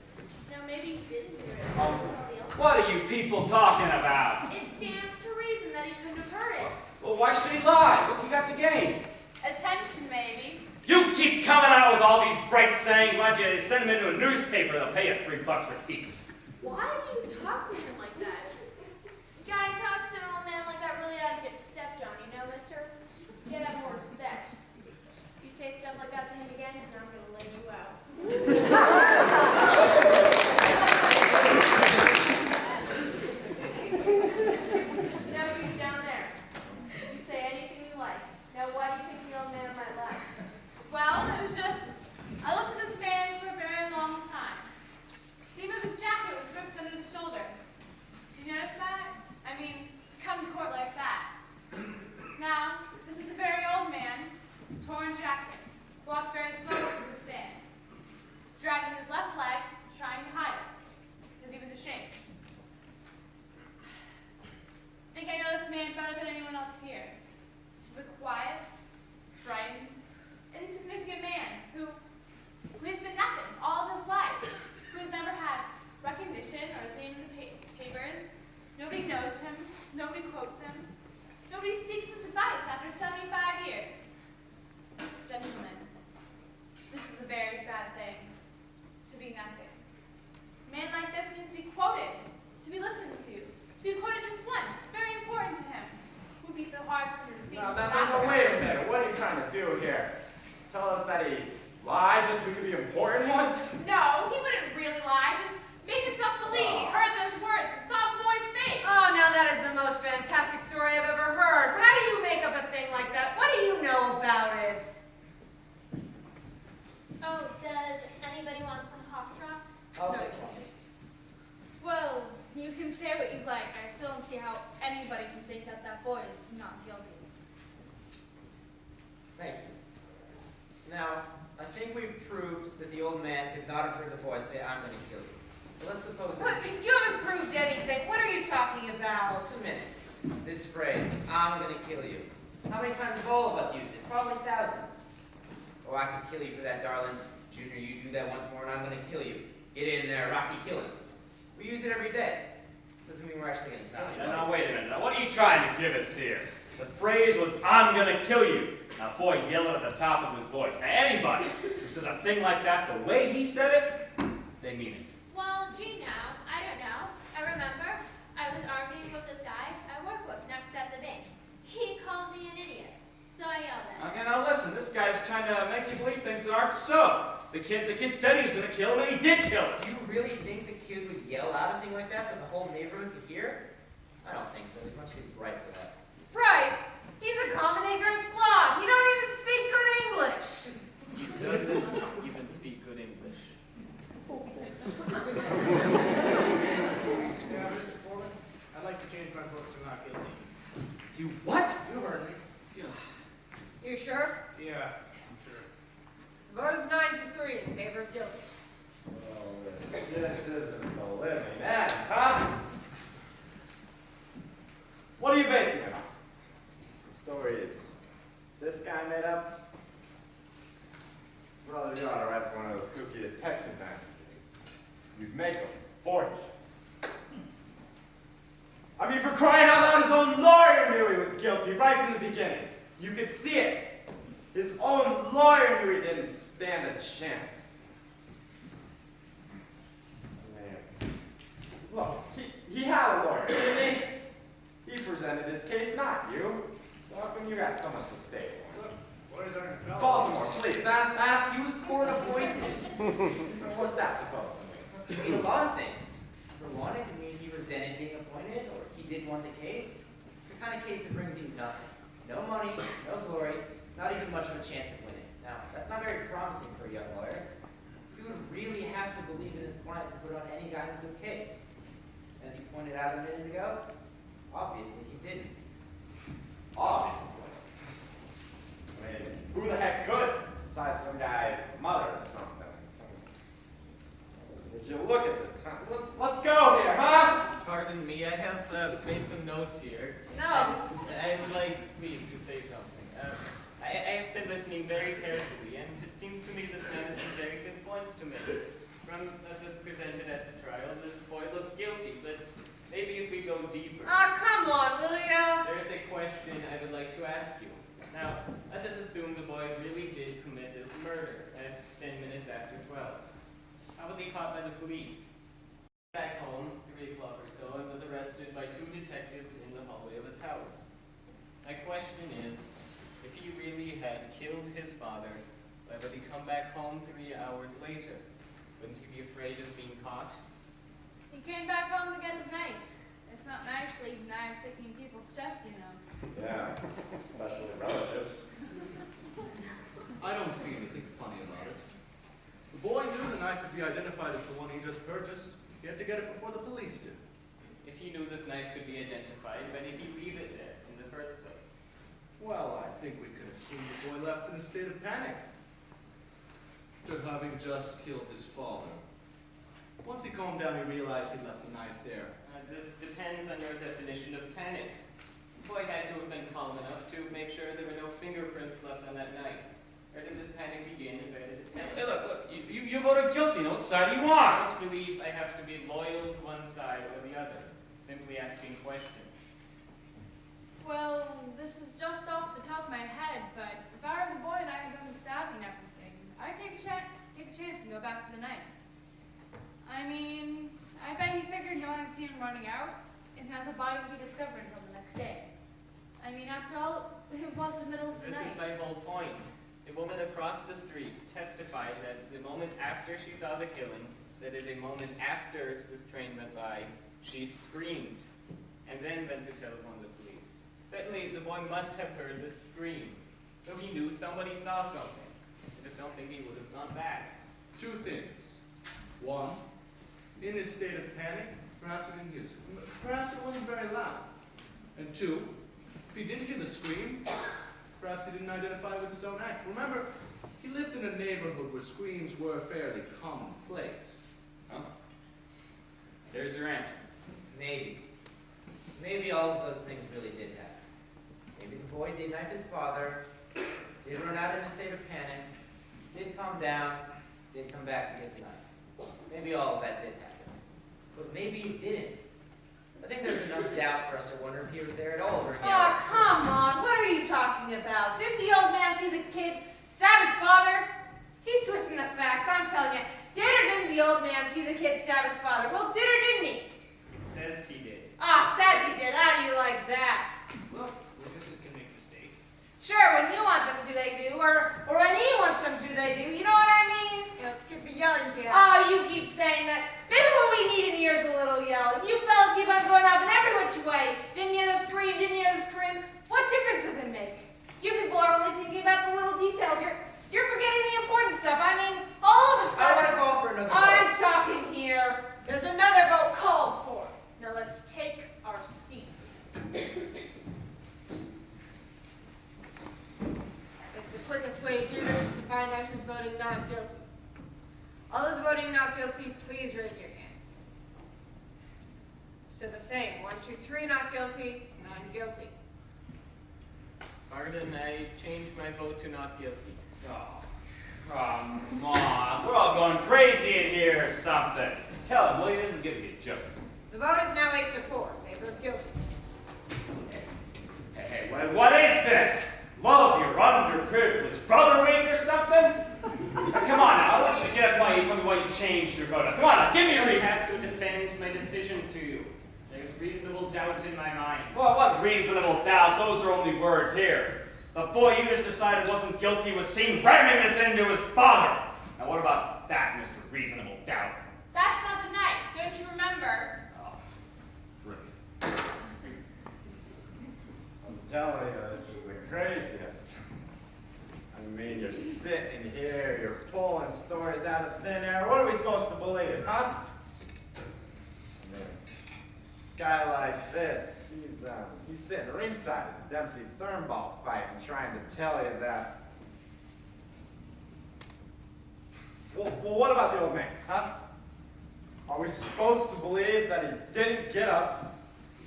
No, maybe he didn't hear it. What are you people talking about? It stands to reason that he couldn't have heard it. Well, why should he lie? What's he got to gain? Attention, maybe. You keep coming out with all these bright sayings. Why don't you send them into a newspaper? They'll pay you $3 a piece. Why do you talk to him like that? Guy talks to an old man like that really ought to get stepped on, you know, mister? You gotta have more respect. You say stuff like that to him again, and I'm gonna lay you out. Now you down there. You say anything you like. Now why do you think the old man might laugh? Well, it was just, I looked at this man for a very long time. Seam of his jacket was ripped under the shoulder. Did you notice that? I mean, to come to court like that. Now, this is a very old man, torn jacket, walked very slowly to the stand, dragging his left leg, trying to hide it, because he was ashamed. I think I know this man better than anyone else here. This is a quiet, frightened, insignificant man who has been nothing all of his life, who has never had recognition or his name in the papers. Nobody knows him. Nobody quotes him. Nobody seeks his advice after 75 years. Gentlemen, this is a very sad thing, to be nothing. A man like this needs to be quoted, to be listened to be quoted just once. It's very important to him. It would be so hard for him to receive No, this wait a minute. What are you trying to do here? Tell us that he lied just so we could be important once? No, he wouldn't really lie. Just make himself believe he heard those words and saw the boy's face. Oh, now that is the most fantastic story I've ever heard. How do you make up a thing like that? What do you know about it? Oh, does anybody want some cough drops? I'll take one. Well, you can say what you like. I still don't see how anybody can think that that boy is not guilty. Thanks. Now, I think we've proved that the old man could not have heard the boy say, I'm going to kill you. But let's suppose What? that... You haven't proved anything. What are you talking about? Just a minute. This phrase, I'm going to kill you. How many times have all of us used it? Probably thousands. Oh, I could kill you for that, darling. Junior, you do that once more and I'm going to kill you. Get in there, Rocky, kill him. We use it every day. Doesn't mean we're actually going to kill you. Now, wait a minute. Now, what are you trying to give us here? The phrase was, I'm going to kill you. Now, boy yelled at the top of his voice. Now, anybody who says a thing like that the way he said it, they mean it. Well, gee now, I don't know. I remember I was arguing with this guy I work with next at the bank. He called me an idiot, so I yelled at him. Okay, now listen, this guy's trying to make you believe things that aren't so. The kid said he was going to kill him, and he did kill him. Do you really think the kid would yell out a thing like that for the whole neighborhood to hear? I don't think so. He's much too bright for that. Right. He's a common ignorant slob. You don't even speak good English. He doesn't even speak good English. Yeah, Mr. Foreman, I'd like to change my vote to not guilty. You what? You heard me. You sure? Yeah, I'm sure. Vote is 9-3 in favor of guilty. Well, this isn't the living end, huh? What are you basing it on? The story is this guy made up? Brother, you ought to write for one of those kooky detection magazines. You'd make a fortune. I mean, for crying out loud, his own lawyer knew he was guilty right from the beginning. You could see it. His own lawyer knew he didn't stand a chance. Man. Look, he had a lawyer, didn't he? He presented his case, not you. So how come you got so much to say for him? Boys aren't fellas. Baltimore, please, huh? He was court appointed. What's that supposed to mean? It could mean a lot of things. For one, it could mean he resented being appointed, or he didn't want the case. It's the kind of case that brings you nothing. No money, no glory, not even much of a chance of winning. Now, that's not very promising for a young lawyer. You would really have to believe in his client to put on any kind of good case. As you pointed out a minute ago, obviously he didn't. Obviously. I mean, who the heck could? Besides some guy's mother or something. Would you look at the time? Let's go here, huh? Pardon me, I have made some notes here. No. I would like, please, to say something. I have been listening very carefully, and it seems to me this man has some very good points to make. From what was presented at the trial, this boy looks guilty, but maybe if we go deeper. Ah, come on, will ya? There is a question I would like to ask you. Now, let us assume the boy really did commit this murder at 10 minutes after 12. How was he caught by the police? Back home, 3 o'clock or so, and was arrested by 2 detectives in the hallway of his house. My question is, if he really had killed his father, why would he come back home 3 hours later? Wouldn't he be afraid of being caught? He came back home to get his knife. It's not nice leaving knives sticking in people's chests, you know. Yeah, especially relatives. I don't see anything funny about it. The boy knew the knife could be identified as the one he just purchased. He had to get it before the police did. If he knew this knife could be identified, why did he leave it there in the first place? Well, I think we can assume the boy left in a state of panic. After having just killed his father. Once he calmed down, he realized he left the knife there. This depends on your definition of panic. The boy had to have been calm enough to make sure there were no fingerprints left on that knife. Where did this panic begin and where did it end? Hey, look, you voted guilty. No, what side do you I want? don't believe I have to be loyal to one side or the other. Simply asking questions. Well, this is just off the top of my head, but if I were the boy and I had done the stabbing and everything, I'd take a chance and go back for the knife. I mean, I bet he figured no one would see him running out, and that the body would be discovered until the next day. I mean, after all, it was the middle of the This night. is my whole point. A woman across the street testified that the moment after she saw the killing, that is a moment after this train went by, she screamed, and then went to telephone the police. Certainly, the boy must have heard the scream, so he knew somebody saw something. I just don't think he would have gone back. 2 things. 1, in his state of panic, perhaps he didn't use it. Perhaps it wasn't very loud. And 2, if he didn't hear the scream, perhaps he didn't identify with his own act. Remember, he lived in a neighborhood where screams were fairly commonplace. Huh? There's your answer. Maybe. Maybe all of those things really did happen. Maybe the boy did knife his father, did run out in a state of panic, did calm down, did come back to get the knife. Maybe all of that did happen. But maybe it didn't. I think there's enough doubt for us to wonder if he was there at all during the Oh, hour. come on. What are you talking about? Did the old man see the kid stab his father? He's twisting the facts, I'm telling you. Did or didn't the old man see the kid stab his father? Well, did or didn't he? He says he did. Ah, says he did. How do you like that? Well, witnesses can make mistakes. Sure, when you want them to, they do. Or when he wants them to, they do. You know what I mean? Yeah, let's keep the yelling to you. Oh, you keep saying that. Maybe what we need in here is a little yelling. You fellas keep on going off in every which way. Didn't hear the scream, didn't hear the scream. What difference does it make? You people are only thinking about the little details. You're forgetting the important stuff. I mean, all of a I want to sudden, call for another I'm vote. talking here. There's another vote called for. Now let's take our seats. It's the quickest way to do this is to find out who's voting not guilty. All those voting not guilty, please raise your hands. So the same. 1, 2, 3 not guilty, 9 guilty. Pardon, I changed my vote to not guilty. Oh, come on. We're all going crazy in here or something. Tell him, will you? This is giving you a joke. The vote is now 8 to 4 in favor of guilty. Hey, what is this? Love your underprivileged brother week or something? Come on now, I want you to get up and you tell me why you changed your vote. Come on now, give me a I reason. have to defend my decision to you. There's reasonable doubt in my mind. Well, what reasonable doubt? Those are only words here. The boy you just decided wasn't guilty was seen ramming this into his father. Now what about that, Mr. Reasonable Doubt? That's not the night. Don't you remember? Oh, great. I'm telling you, this is the craziest. I mean, you're sitting here, you're pulling stories out of thin air. What are we supposed to believe, huh? I mean, a guy like this, he's sitting ringside at the Dempsey Thurnball fight and trying to tell you that. Well, what about the old man, huh? Are we supposed to believe that he didn't get up,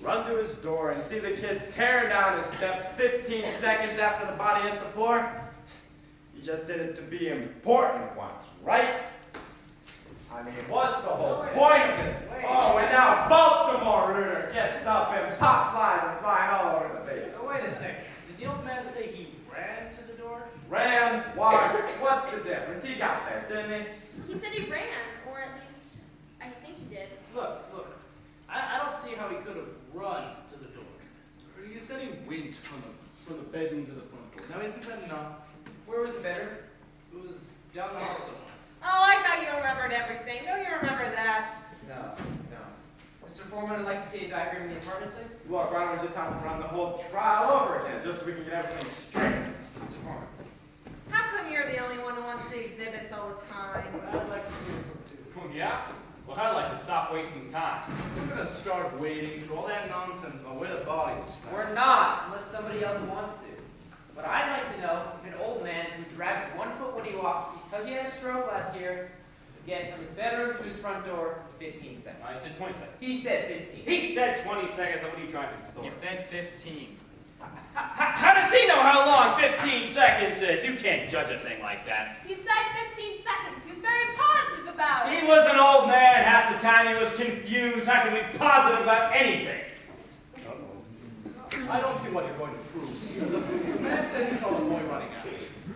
run to his door, and see the kid tearing down his steps 15 seconds after the body hit the floor? He just did it to be important once, right? I mean, what's the whole point of this? Oh, and now Baltimore Rooter gets up and pop flies are flying all over the base. So wait a second. Did the old man say he ran to the door? Ran, walked, what's the difference? He got there, didn't he? He said he ran, or at least I think he did. Look. I don't see how he could have run to the door. You said he went from the bedroom to the front door. Now, isn't that enough? Where was the bedroom? It was down the hall somewhere. Oh, I thought you remembered everything. No, you remember that. No. Mr. Foreman, I'd like to see a diagram of the apartment, please. Look, why don't we just have to run the whole trial over again, just so we can get everything straight? Mr. Foreman. How come you're the only one who wants the exhibits all the time? I'd like to see some too. Yeah? Well, I'd like to stop wasting time. We're gonna start waiting through all that nonsense about where the body was found. We're not, unless somebody else wants to. But I'd like to know if an old man who drags 1 foot when he walks because he had a stroke last year would get from his bedroom to his front door in 15 seconds. I said 20 seconds. He said 15. He said 20 seconds. What are you trying to distort? He said 15. How does he know how long 15 seconds is? You can't judge a thing like that. He said 15 seconds. He was very positive about it. He was an old man half the time. He was confused. How can we be positive about anything? I don't see what you're going to prove. The man says he saw the boy running out.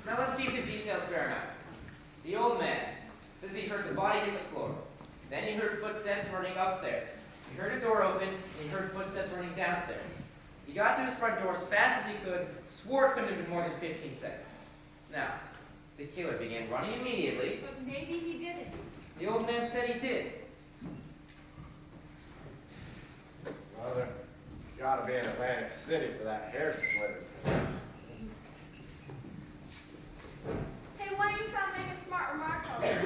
Now let's see if the details bear him out. The old man says he heard the body hit the floor. Then he heard footsteps running upstairs. He heard a door open, and he heard footsteps running downstairs. He got to his front door as fast as he could, swore it couldn't have been more than 15 seconds. Now, the killer began running immediately. But maybe he didn't. The old man said he did. Well, there gotta be in Atlantic City for that hair splitters. Hey, why do you stop making smart remarks all the time?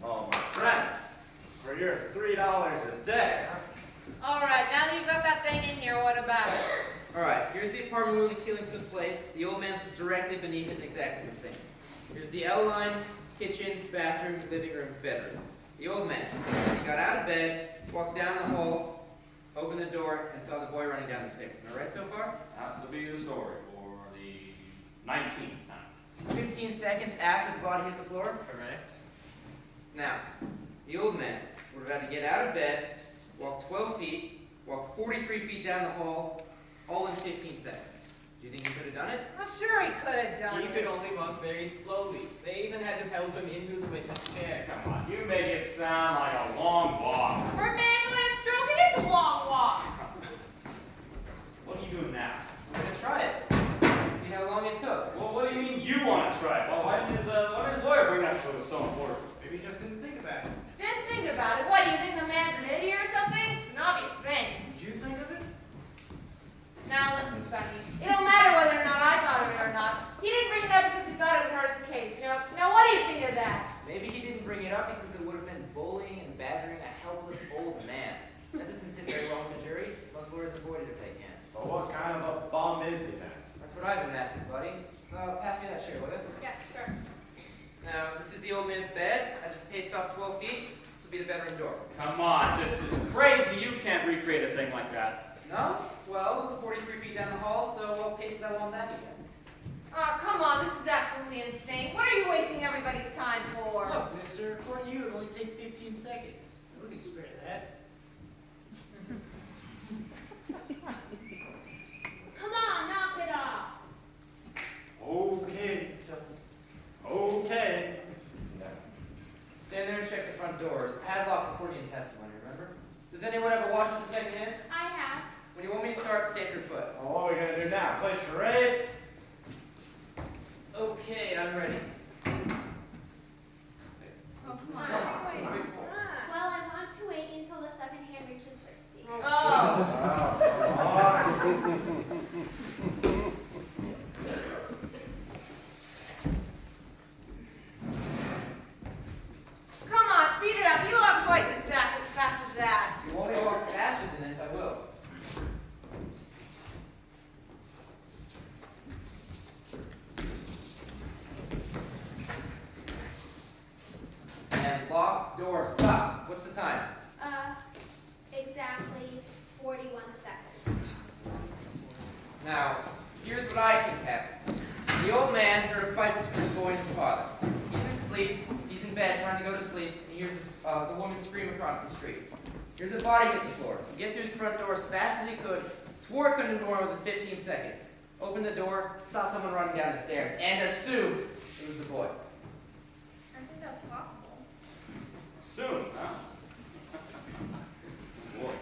Oh, my friend, for your $3 a day. All right, now that you've got that thing in here, what about it? Alright, here's the apartment where the killing took place. The old man's is directly beneath it and exactly the same. Here's the L-line, kitchen, bathroom, living room, bedroom. The old man, he got out of bed, walked down the hall, opened the door, and saw the boy running down the stairs. Am I right so far? That will be the story for the 19th time. 15 seconds after the body hit the floor? Correct. Now, the old man would have had to get out of bed, walk 12 feet, walk 43 feet down the hall, all in 15 seconds. Do you think he could have done it? I'm sure he could have done He it. could only walk very slowly. They even had to help him into the witness chair. Come on, you make it sound like a long walk. For a man who has a stroke, it is a long walk. What are you doing now? We're gonna try it. See how long it took. Well, what do you mean you want to try it? Well, why didn't his lawyer bring that to us so important? Maybe he just didn't think about it. Didn't think about it. What, do you think the man's an idiot or something? It's an obvious thing. Did you think of it? Now listen, Sonny. It don't matter whether or not I thought of it or not. He didn't bring it up because he thought it would hurt his case. Now what do you think of that? Maybe he didn't bring it up because it would have been bullying and badgering a helpless old man. That doesn't sit very well with the jury. Most lawyers avoid it if they can. So what kind of a bum is he then? That's what I've been asking, buddy. Pass me that chair, will you? Yeah, sure. Now, this is the old man's bed. I just paced off 12 feet. This will be the bedroom door. Come on, this is crazy. You can't recreate a thing like that. No? Well, it was 43 feet down the hall, so I'll pace that one back again. Oh, come on. This is absolutely insane. What are you wasting everybody's time for? Look, mister, according to you, it only take 15 seconds. We can spare that. Come on, knock it off. Okay. Okay. Stand there and check the front doors. Padlocked according to testimony, remember? Does anyone have a watch with the second hand? I have. When you want me to start, stamp your foot. Well, what are we gonna do now? Play charades? Now, here's what I think happened. The old man heard a fight between the boy and his father. He's asleep, he's in bed trying to go to sleep, and he hears the woman scream across the street. Here's a body hit the floor. He get to his front door as fast as he could, swore he couldn't ignore him within 15 seconds. Opened the door, saw someone running down the stairs, and assumed it was the boy. I think that's possible. Soon, huh? Boy.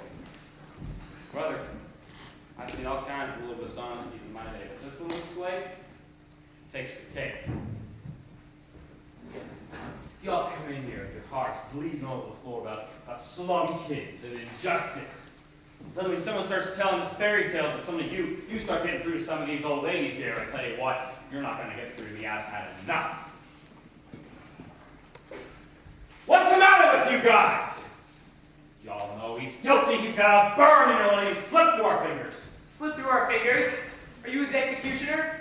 Brother, I've seen all kinds of little dishonesties in my day, but this little display takes the cake. Y'all come in here with your hearts bleeding all over the floor about slum kids and injustice. Suddenly someone starts telling us fairy tales that some of you start getting through to some of these old ladies here. I tell you what, you're not going to get through to me. I've had enough. What's the matter with you guys? Y'all know he's guilty. He's got a burn and you're letting him slip through our fingers. Slip through our fingers? Are you his executioner?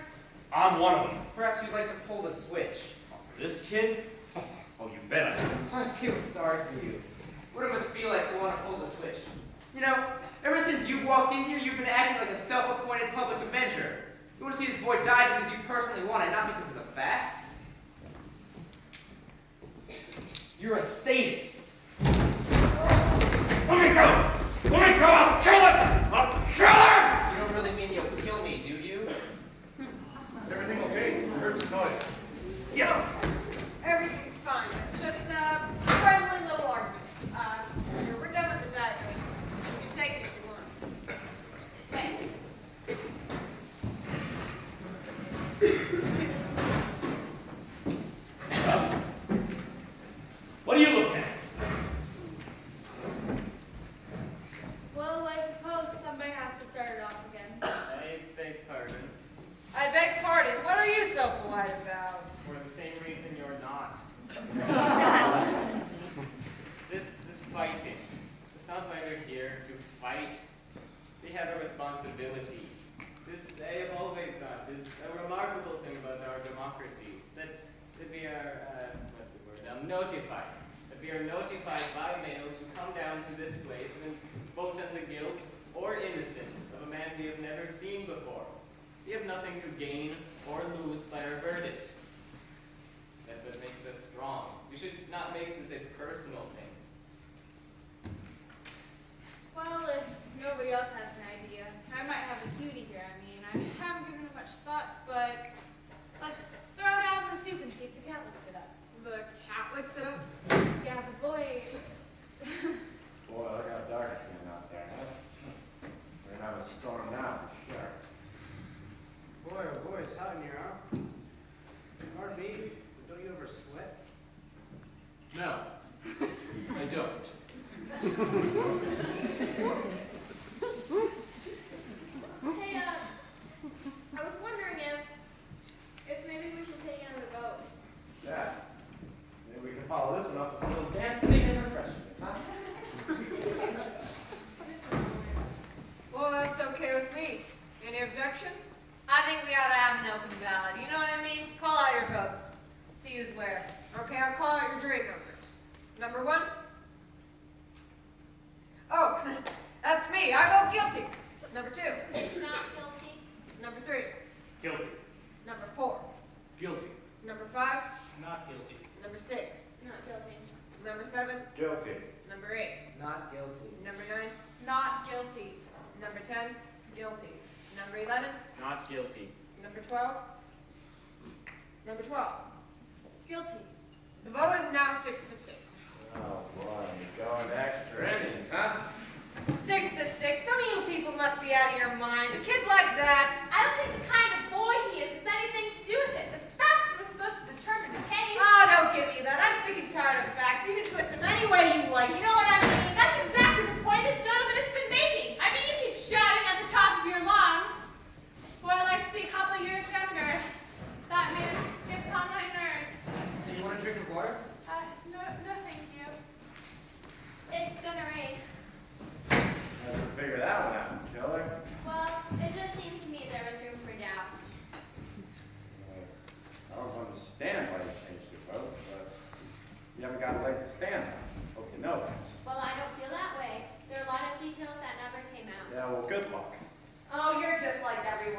I'm one of them. Perhaps you'd like to pull the switch. For this kid? Oh, you bet I do. I feel sorry for you. What it must feel like to want to pull the switch. You know, ever since you walked in here, you've been acting like a self-appointed public avenger. You want to see this boy die because you personally want it, not because of the facts. You're a sadist. Let me go! Let me go! I'll kill him! I'll kill him! You don't really mean you'll kill me, do you? Is everything okay? I heard some noise. Yeah. Everything's fine. Just a friendly little argument. We're done with the diagram. You can take it if you want. Thanks. What are you looking at? Well, I suppose somebody has to start it off again. I beg pardon. I beg pardon. What are you so polite about? For the same reason you're not. This fighting. It's not why we're here to fight. We have a responsibility. I have always thought this a remarkable thing about our democracy that we are notified. That we are notified by mail to come down to this place and vote on the guilt or innocence of a man we have never seen before. We have nothing to gain or lose by our verdict. That's what makes us strong. We should not make this a personal thing. Well, if nobody else has an idea, I might have a cutie here. I mean, I haven't given it much thought, but let's throw it out in the soup and see if the cat looks it up. The cat licks it up. Yeah, the boy. Boy, look how dark it's getting out there, huh? We're gonna have a storm now, for sure. Boy, oh boy, it's hot in here, huh? Pardon me, but don't you ever sweat? No, I don't. Hey, I was wondering if maybe we should take another boat. Yeah. Maybe we can follow this one up with a little dancing and refreshments, huh? Well, that's okay with me. Any objections? I think we ought to have an open ballot. You know what I mean? Call out your votes. See who's where. Okay, I'll call out your jury members. Number 1. Oh, that's me. I vote guilty. Number 2. Not guilty. Number 3. Guilty. Number 4. Guilty. Number 5. Not guilty. Number 6. Not guilty. Number 7. Guilty. Number 8. Not guilty. Number 9. Not guilty. Number 10. Guilty. Number 11. Not guilty. Number 12. Number 12. Guilty. The vote is now 6 to 6. Oh boy, you're going extra innings, huh? 6 to 6. Some of you people must be out of your minds. A kid like that. I don't think the kind of boy he is has anything to do with it. The facts were supposed to determine the case. Oh, don't give me that. I'm sick and tired of facts. You can twist them any way you like. You know what I mean? That's exactly the point this gentleman has been making. I mean, you keep shouting at the top of your lungs. Boy, I'd like to be a couple of years younger. That man gets on my nerves. Do you want a drink of water? No, thank you. It's gonna rain. Never figure that one out, killer. Well, it just seemed to me there was room for doubt. I don't understand why you changed your vote, but you haven't got a leg to stand on. Hope you know that. Well, I don't feel that way. There are a lot of details that never came out. Yeah, well, good luck. Oh, you're just like everyone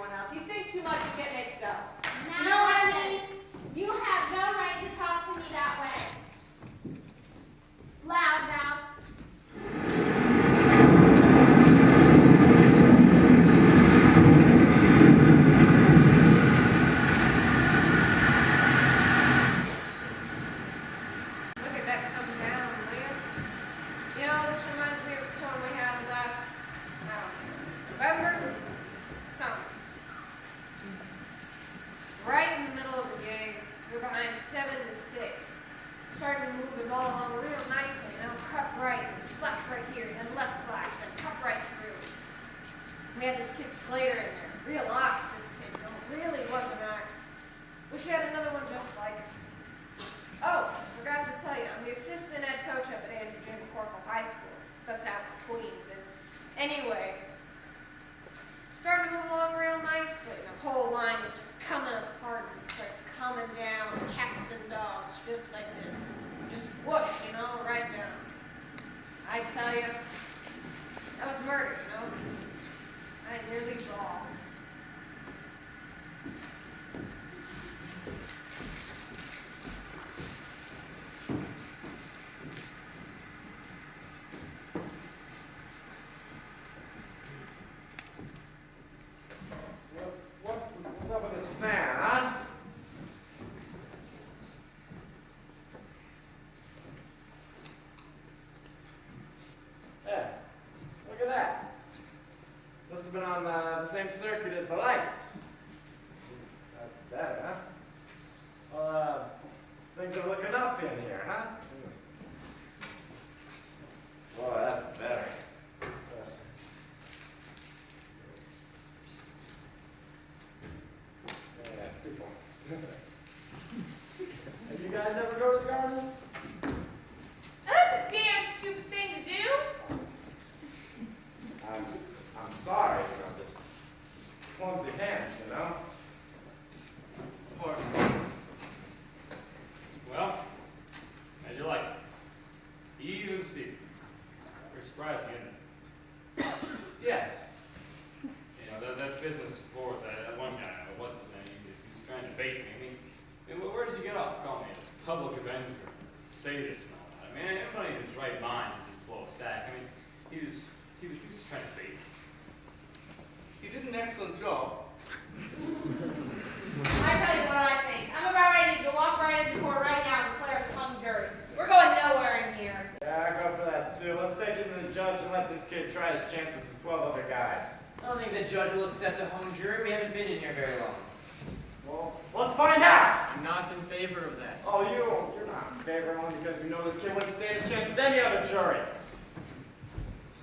Real ox, this kid, though. Really was an ox. Wish I had another one just like him. Oh, forgot to tell you, I'm the assistant head coach up at Andrew J. McCorkle High School. That's out in Queens. And anyway, starting to move along real nicely. The whole line is just coming apart and starts coming down, cats and dogs, just like this. Just whoosh, right down. I tell you, that was murder, I nearly bawled. What's up with this man, huh? Yeah, look at that. Must have been on the same circuit as the lights. That's better, huh? Well, things are looking up in here, huh? Boy, that's better. Yeah, people. Have you guys ever go to the gardens? That's a damn stupid thing to do. I'm sorry, this clumsy hands, Well, how'd you like it? You, Steve. Very surprising, isn't it? Yes. That business before that one guy, what's his name? He's trying to bait me. I mean, where does he get off calling me a public avenger, sadist and all that? I mean, everybody in his right mind would just blow a stack. I mean, he was trying to bait me. You did an excellent job. I tell you what I think. I'm about ready to walk right into court right now and declare us a hung jury. We're going nowhere in here. Yeah, I go for that too. Let's take him to the judge and let this kid try his chances with 12 other guys. I don't think the judge will accept a hung jury. We haven't been in here very long. Well, let's find out! I'm not in favor of that. Oh, you're not in favor only because you know this kid wouldn't stand his chance with any other jury.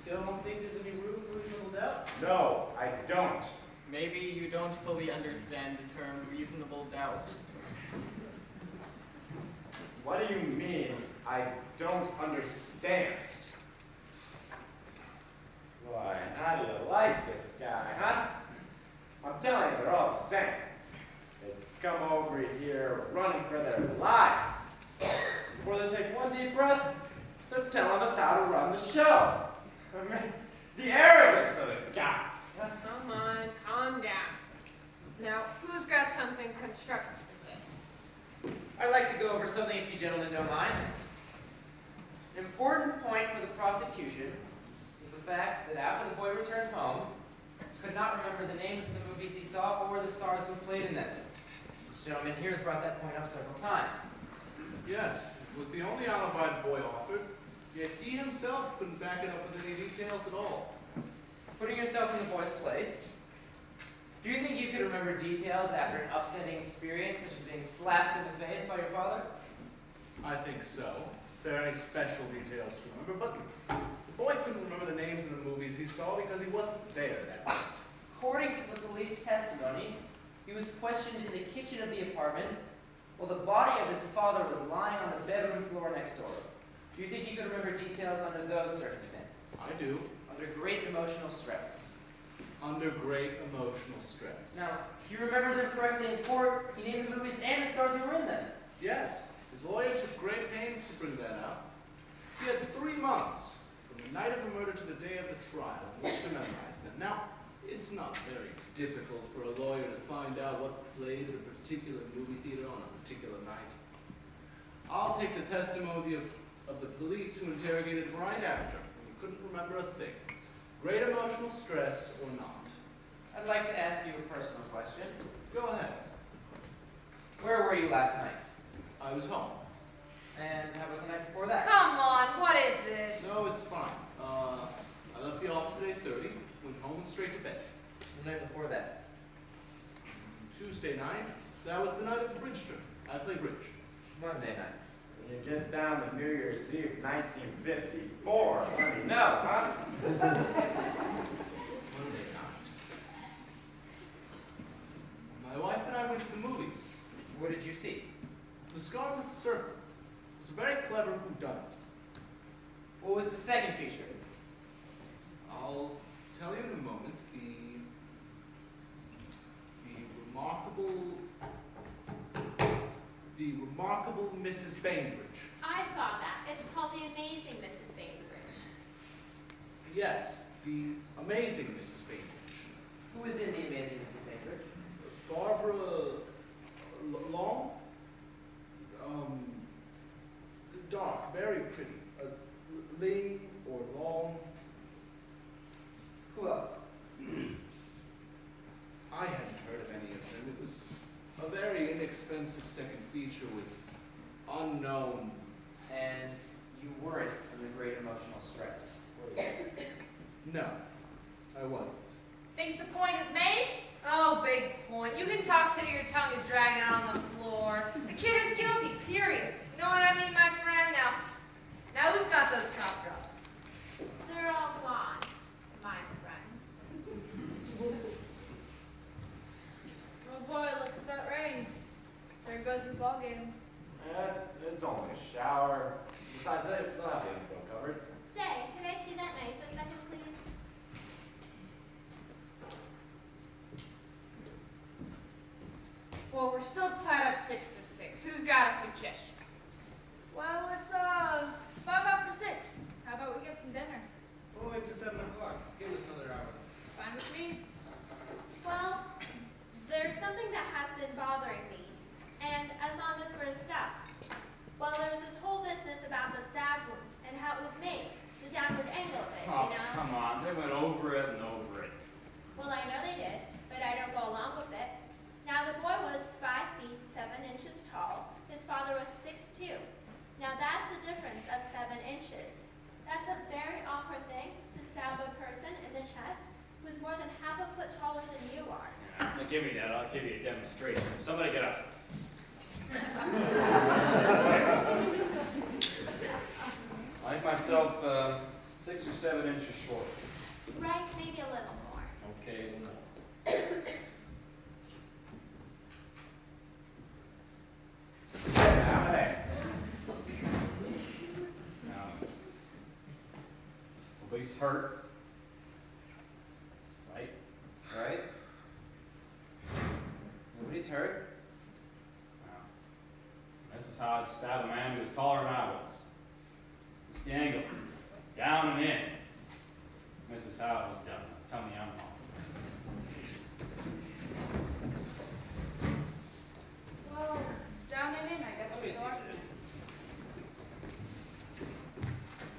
Still don't think there's any room for reasonable doubt? No, I don't. Maybe you don't fully understand the term reasonable doubt. What do you mean, I don't understand? Why, how do you like this guy, huh? I'm telling you, they're all the same. They come over here running for their lives. Before they take one deep breath, they're telling us how to run the show. I mean, the arrogance of this guy. Come on, calm down. Now, who's got something constructive to say? I'd like to go over something if you gentlemen don't mind. An important point for the prosecution is the fact that after the boy returned home, he could not remember the names of the movies he saw or the stars who played in them. This gentleman here has brought that point up several times. Yes, it was the only alibi the boy offered, yet he himself couldn't back it up with any details at all. Putting yourself in the boy's place, do you think you could remember details after an upsetting experience, such as being slapped in the face by your father? I think so. There are any special details to remember, but the boy couldn't remember the names of the movies he saw because he wasn't there that night. According to the police testimony, he was questioned in the kitchen of the apartment while the body of his father was lying on the bedroom floor next door. Do you think he could remember details under those circumstances? I do. Under great emotional stress. Under great emotional stress. Now, do you remember them correctly in court? He named the movies and the stars who were in them. Yes, his lawyer took great pains to bring that out. He had 3 months from the night of the murder to the day of the trial in which to memorize them. Now, it's not very difficult for a lawyer to find out what played at a particular movie theater on a particular night. I'll take the testimony of the police who interrogated him right after, when he couldn't remember a thing. Great emotional stress or not. I'd like to ask you a personal question. Go ahead. Where were you last night? I was home. And how about the night before that? Come on, what is this? No, it's fine. I left the office at 8:30, went home and straight to bed. The night before that? Tuesday night, that was the night of the bridge tournament. I played bridge. Monday night. When you get down to New Year's Eve, 1954, let me know, huh? Monday night. went to the movies. What did you see? The Scarlet Circle. It was a very clever whodunit. What was the second feature? I'll tell you in a moment. The remarkable Mrs. Bainbridge. I saw that. It's called The Amazing Mrs. Bainbridge. Yes, the amazing Mrs. Bainbridge. Who was in The Amazing Mrs. Bainbridge? Barbara Long? Dark, very pretty. Ling or Long. Who else? I hadn't heard of any of them. It was a very inexpensive second feature with unknown. And you weren't under great emotional stress, were you? No, I wasn't. Think the point is made? Oh, big point. You can talk till your tongue is dragging on the floor. The kid is guilty, period. You know what I mean, my friend? Now who's got those cough drops? They're all gone, my friend. Oh boy, look at that rain. There goes your ball game. It's only a shower. Besides, they'll have the info covered. Say, could I see that knife a second, please? Well, we're still tied up 6 to 6. Who's got a suggestion? Well, it's 5 after 6. How about we get some dinner? We'll wait till 7 o'clock. Give us another hour. Fine with me. Well, there's something that has been bothering me, and as on this sort of stuff. Well, there was this whole business about the stab wound and how it was made, the downward angle of it, Oh, you know? come on. They went over it and over it. Well, I know they did, but I don't go along with it. Now, the boy was 5 feet 7 inches tall. His father was 6'2". Now, that's a difference of 7 inches. That's a very awkward thing to stab a person in the chest who's more than half a foot taller than you are. Yeah, now give me that. I'll give you a demonstration. Somebody get up. I think myself 6 or 7 inches short. Right, maybe a little more. Okay, a little more. Now, hey. Now, nobody's hurt. Right? Right? Nobody's hurt. Now, this is how I'd stab a man who was taller than I was. It's the angle. Down and in. This is how it was done. Tell me I'm wrong. Well, down and in, I guess. Let me see so. that.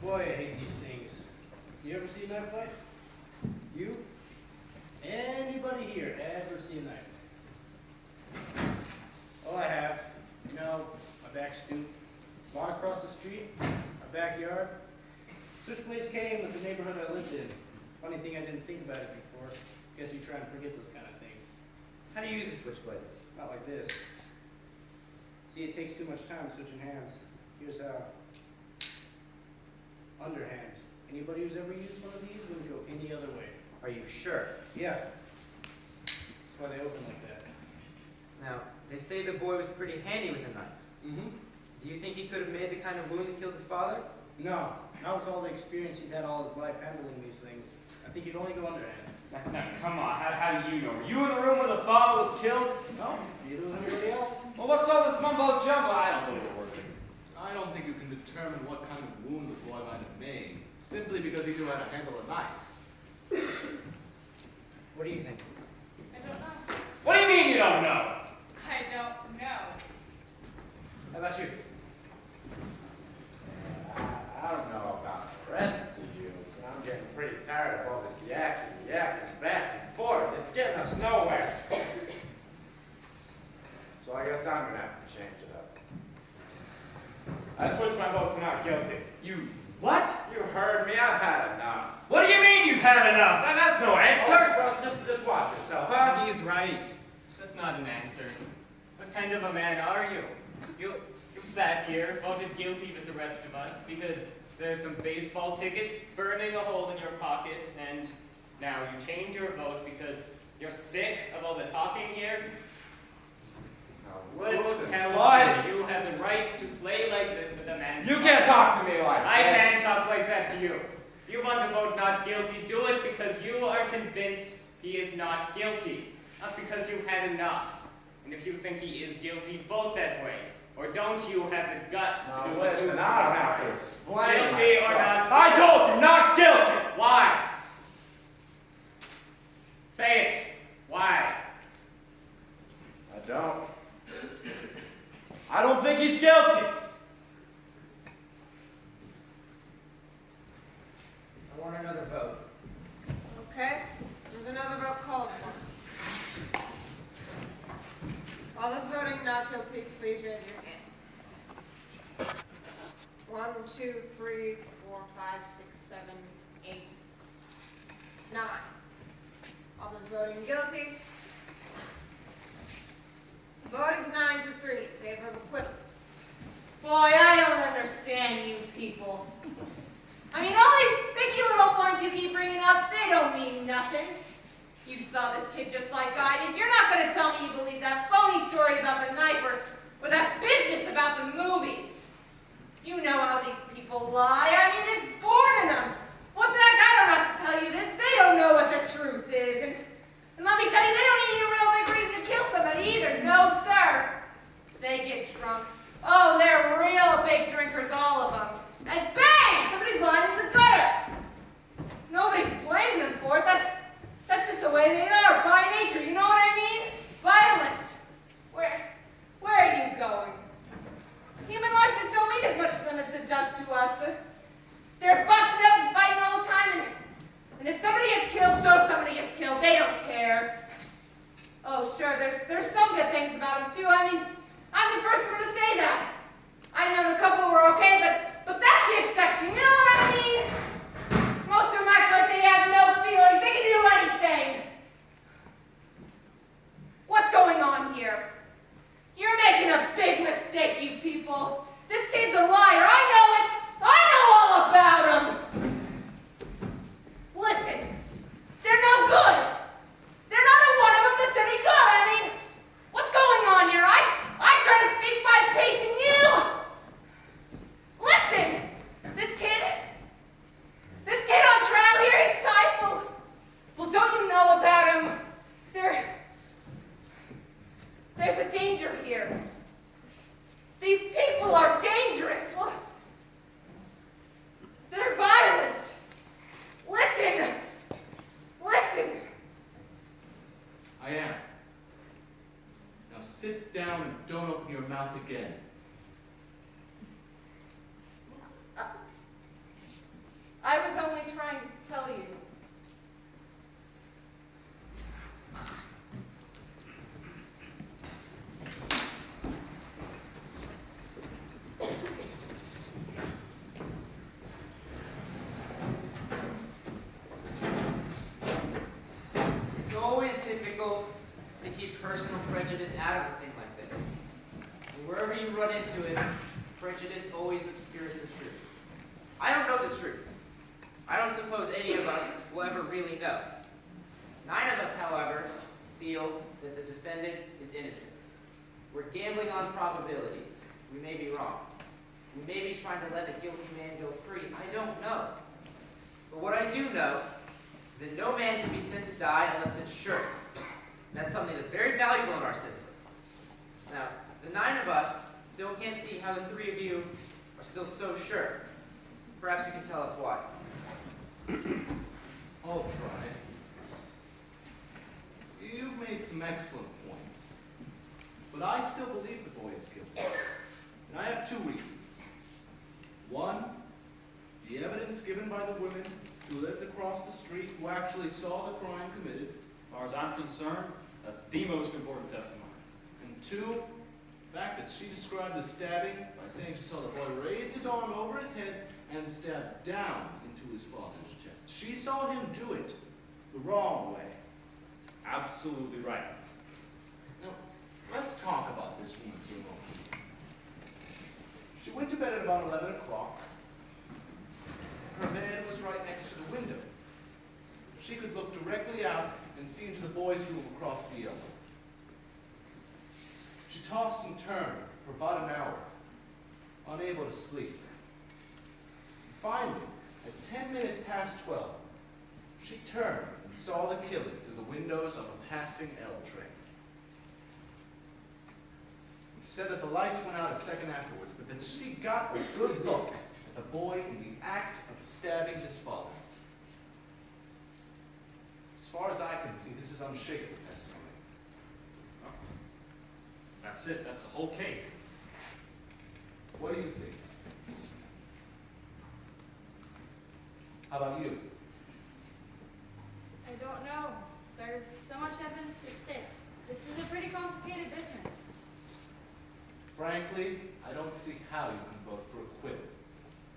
Boy, I hate these things. You ever see a knife fight? You? Anybody here ever see a knife? Oh, I have. You know, my back stoop. Bought across the street, my backyard. Switchblades came with the neighborhood I lived in. Funny thing, I didn't think about it before. Guess you try and forget those kind of things. How do you use a switchblade? Not like this. See, it takes too much time switching hands. Here's how. Underhand. Anybody who's ever used one of these wouldn't go any other way. Are you sure? Yeah. That's why they open like that. Now, they say the boy was pretty handy with a knife. Mm-hmm. Do you think he could have made the kind of wound that killed his father? No. Not with all the experience he's had all his life handling these things. I think he'd only go underhand. Now, come on. How do you know? Were you in the room where the father was killed? No? Neither was anybody else. Well, what's all this mumbo jumbo? I don't believe a word of it. I don't think you can determine what kind of wound the boy might have made simply because he knew how to handle a knife. What do you think? I don't know. What do you mean you don't know? I don't know. How about you? I don't know about the rest of you, but I'm getting pretty tired of all this yakking back and forth. It's getting us nowhere. So I guess I'm gonna have to change it up. I switched my vote to not guilty. You what? You heard me. I've had enough. What do you mean you've had enough? That's no answer. Oh, well, just watch yourself, huh? He's right. That's not an answer. What kind of a man are you? You sat here, voted guilty with the rest of us because there's some baseball tickets burning a hole in your pocket, and now you change your vote because you're sick of all the talking here? listen, Who tells buddy. you have the right to play like this with a man's You body? can't talk to me like I this. can't talk like that to you. You want to vote not guilty, do it because you are convinced he is not guilty, not because you've had enough. And if you think he is guilty, vote that way. Or don't you have the guts to Now do listen, I don't have to explain Guilty or myself. not? I told you, not guilty. Why? Say it. Why? I don't think he's guilty. I want another vote. Okay, there's another vote called for. All those voting not guilty, please raise your hands. 1, 2, 3, 4, 5, 6, 7, 8, 9. All those voting guilty. Vote is 9 to 3 in favor of acquittal. Boy, I don't understand you people. I mean, all these picky little points you keep bringing up, they don't mean nothing. You saw this kid just like I did. You're not going to tell me you believe that phony story about the knife or that business about the movies. You know how these people lie. I mean, it's born in them. What the heck? I don't have to tell you this. They don't know what the truth is. And let me tell you, they don't need a real big reason to kill somebody either. No, sir. They get drunk. Oh, they're real big drinkers, all of them. And bang! Somebody's lying in the gutter. Nobody's blaming them for it. That's just the way they are by nature. You know what I mean? Violent. Where are you going? Human life just don't mean as much to them as it does to us. They're busting up and fighting all the time, and if somebody gets killed, so somebody gets killed. They don't care. Oh, sure, there's some good things about them, too. I mean, I'm the first one to say that. I know a couple were okay, but that's the exception. You know what I mean? Most of them act like they have no feelings. They can do anything. What's going on here? You're making a big mistake, you people. This kid's a liar. I know it. I know all about him. Listen, they're no good. They're not one of them that's any good. I mean, what's going on here? I try to speak my piece and you. Listen, this kid on trial here, his type, well, don't you know about him? There's a danger here. These people are dangerous. Well, they're violent. Listen. I am. Now sit down and don't open your mouth again. I was only trying to tell you. It's always difficult to keep personal prejudice out of a thing like this. And wherever you run into it, prejudice always obscures the truth. I don't know the truth. I don't suppose any of us will ever really know. 9 of us, however, feel that the defendant is innocent. We're gambling on probabilities. We may be wrong. We may be trying to let the guilty man go free. I don't know. But what I do know is that no man can be sent to die unless it's sure. That's something that's very valuable in our system. Now, the 9 of us still can't see how the 3 of you are still so sure. Perhaps you can tell us why. I'll try. You've made some excellent points. But I still believe the boy is guilty. And I have 2 reasons. 1, the evidence given by the women who lived across the street who actually saw the crime committed. As far as I'm concerned, that's the most important testimony. And 2, the fact that she described the stabbing by saying she saw the boy raise his arm over his head and stab down into his father's chest. She saw him do it the wrong way. Absolutely right. Now, let's talk about this woman for a moment. She went to bed at about 11 o'clock. Her bed was right next to the window. She could look directly out and see into the boys' room across the yard. She tossed and turned for about an hour, unable to sleep. Finally, at 10 minutes past 12, she turned and saw the killing through the windows of a passing L train. She said that the lights went out a second afterwards, but that she got a good look at the boy in the act of stabbing his father. As far as I can see, this is unshakable testimony. That's it. That's the whole case. What do you think? How about you? I don't know. There's so much evidence at stake. This is a pretty complicated business. Frankly, I don't see how you can vote for acquittal.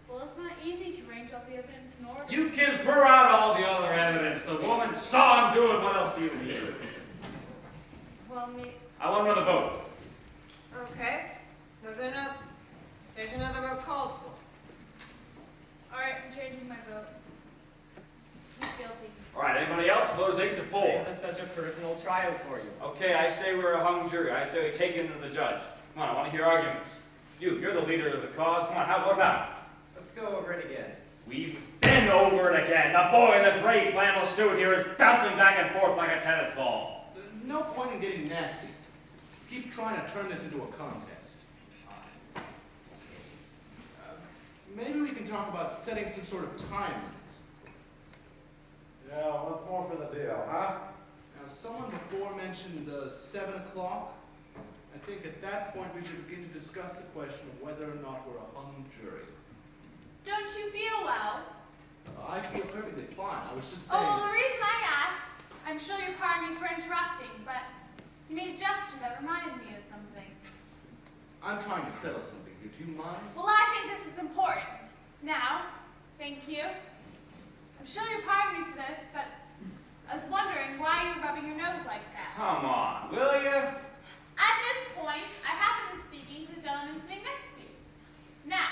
Well, it's not easy to arrange all the evidence in order. You can throw out all the other evidence. The woman saw him do it. What else do you need? Well, I want another vote. Okay. There's another vote called for. all right, I'm changing my vote. He's guilty. All right, anybody else? Vote is 8-4. This is such a personal trial for you. Okay, I say we're a hung jury. I say we take it to the judge. Come on, I want to hear arguments. You're the leader of the cause. Come on, what about it? Let's go over it again. We've been over it again. The boy in the gray flannel suit here is bouncing back and forth like a tennis ball. There's no point in getting nasty. Keep trying to turn this into a contest. Maybe we can talk about setting some sort of time limit. Yeah, what's more for the deal, huh? Now, someone before mentioned 7 o'clock. I think at that point we should begin to discuss the question of whether or not we're a hung jury. Don't you feel well? I feel perfectly fine. I was just Oh, saying. well, the reason I asked, I'm sure you'll pardon me for interrupting, but you made a gesture that reminded me of something. I'm trying to settle something here. Do you mind? Well, I think this is important. Now, thank you. I'm sure you'll pardon me for this, but I was wondering why you were rubbing your nose like that. Come on, will you? At this point, I happen to be speaking to the gentleman sitting next to you. Now,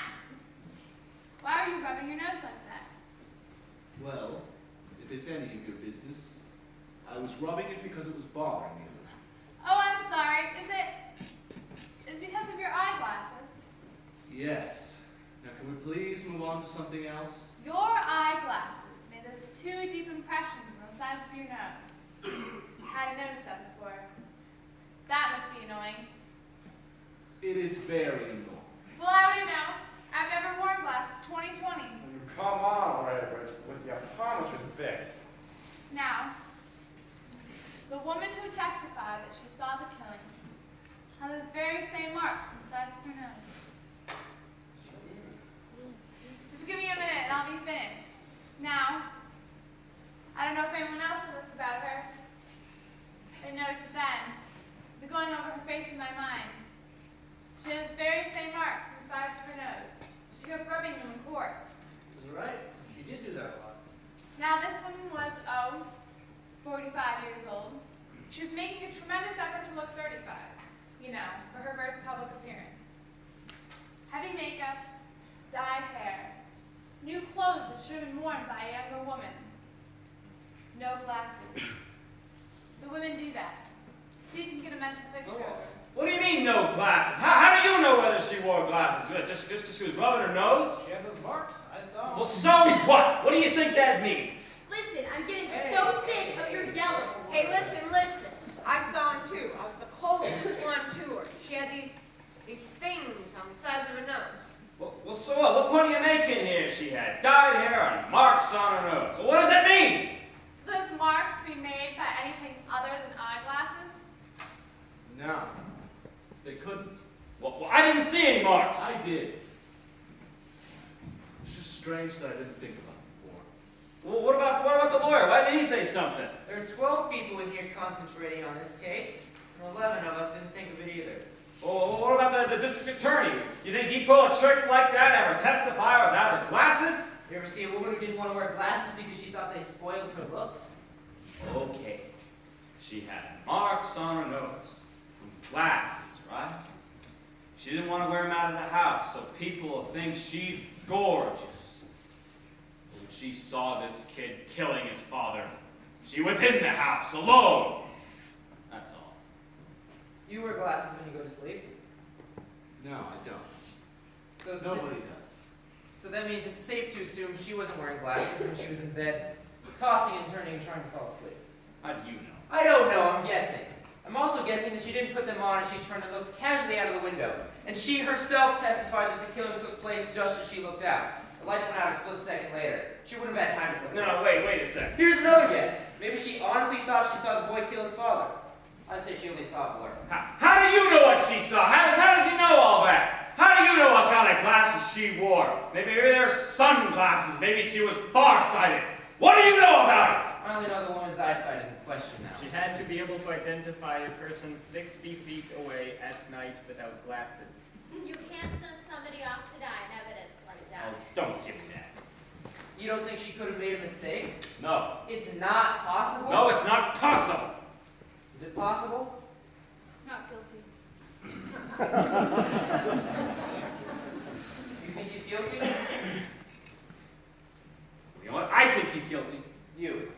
why are you rubbing your nose like that? Well, if it's any of your business, I was rubbing it because it was bothering me. Oh, I'm sorry. Is it because of your eyeglasses? Yes. Now, can we please move on to something else? Your eyeglasses made those 2 deep impressions on the sides of your nose. Hadn't noticed that before. That must be annoying. It is very annoying. Well, I already know. I've never worn glasses. 2020. Come on, Ray, with your optometrist bit. Now, the woman who testified that she saw the killing had those very same marks on the sides of her nose. Just give me a minute and I'll be finished. Now, I don't know if anyone else knows about her. I noticed it then. I've been going over her face in my mind. She has very same marks on the sides of her nose. She kept rubbing them in court. That's right. She did do that a lot. Now, this woman was, 45 years old. She was making a tremendous effort to look 35, for her first public appearance. Heavy makeup, dyed hair, new clothes that should have been worn by a younger woman. No glasses. The women do that. See if you can get a mental picture of her. What do you mean, no glasses? How do you know whether she wore glasses? Just because she was rubbing her nose? She had those marks. I saw 'em. Well, so what? What do you think that means? Listen, I'm getting so sick of your yelling. Hey, listen. I saw him too. I was the closest one to her. She had these things on the sides of her nose. Well, so what? What point are you making here? She had dyed hair and marks on her nose. Well, what does that mean? Those marks be made by anything other than eyeglasses? No, they couldn't. Well, I didn't see any marks. I did. It's just strange that I didn't think about it before. Well, what about the lawyer? Why didn't he say something? There are 12 people in here concentrating on this case, and 11 of us didn't think of it either. Well, what about the district attorney? You think he'd pull a trick like that, have her testify without her glasses? You ever see a woman who didn't want to wear glasses because she thought they spoiled her looks? Okay. She had marks on her nose. From glasses, right? She didn't want to wear them out of the house, so people will think she's gorgeous. But when she saw this kid killing his father, she was in the house, alone. That's all. You wear glasses when you go to sleep. No, I don't. So it's- Nobody does. So that means it's safe to assume she wasn't wearing glasses when she was in bed, tossing and turning and trying to fall asleep. How do you know? I don't know, I'm guessing. I'm also guessing that she didn't put them on as she turned and looked casually out of the window. And she herself testified that the killing took place just as she looked out. The lights went out a split second later. She wouldn't have had time to put them on. No, wait a second. Here's another guess. Maybe she honestly thought she saw the boy kill his father. I say she only saw a blur. How do you know what she saw? How does he know all that? How do you know what kind of glasses she wore? Maybe they're sunglasses. Maybe she was farsighted. What do you know about it? I only know the woman's eyesight is in question now. She had to be able to identify a person 60 feet away at night without glasses. You can't send somebody off to die in evidence like that. Oh, don't give me that. You don't think she could have made a mistake? No. It's not possible? No, it's not possible. Is it possible? Not guilty. You think he's guilty? You know what? I think he's guilty. You.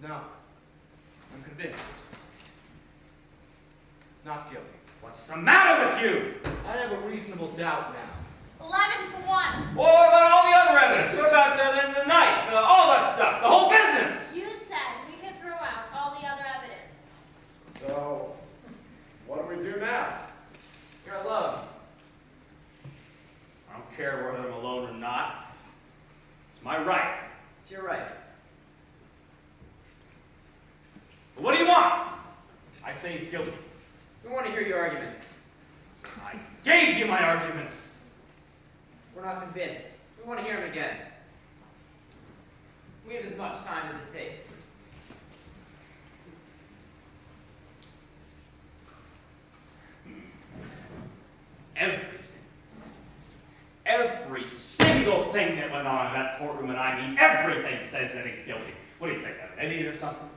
No. I'm convinced. Not guilty. What's the matter with you? I have a reasonable doubt now. 11 to 1. Well, what about all the other evidence? What about the knife? All that stuff? The whole business? You said we could throw out all the other evidence. So, what do we do now? You're alone. I don't care whether I'm alone or not. It's my right. It's your right. But what do you want? I say he's guilty. We want to hear your arguments. I gave you my arguments. We're not convinced. We want to hear them again. We have as much time as it takes. Every single thing that went on in that courtroom, and I mean everything, says that he's guilty. What do you think? I'm an idiot or something?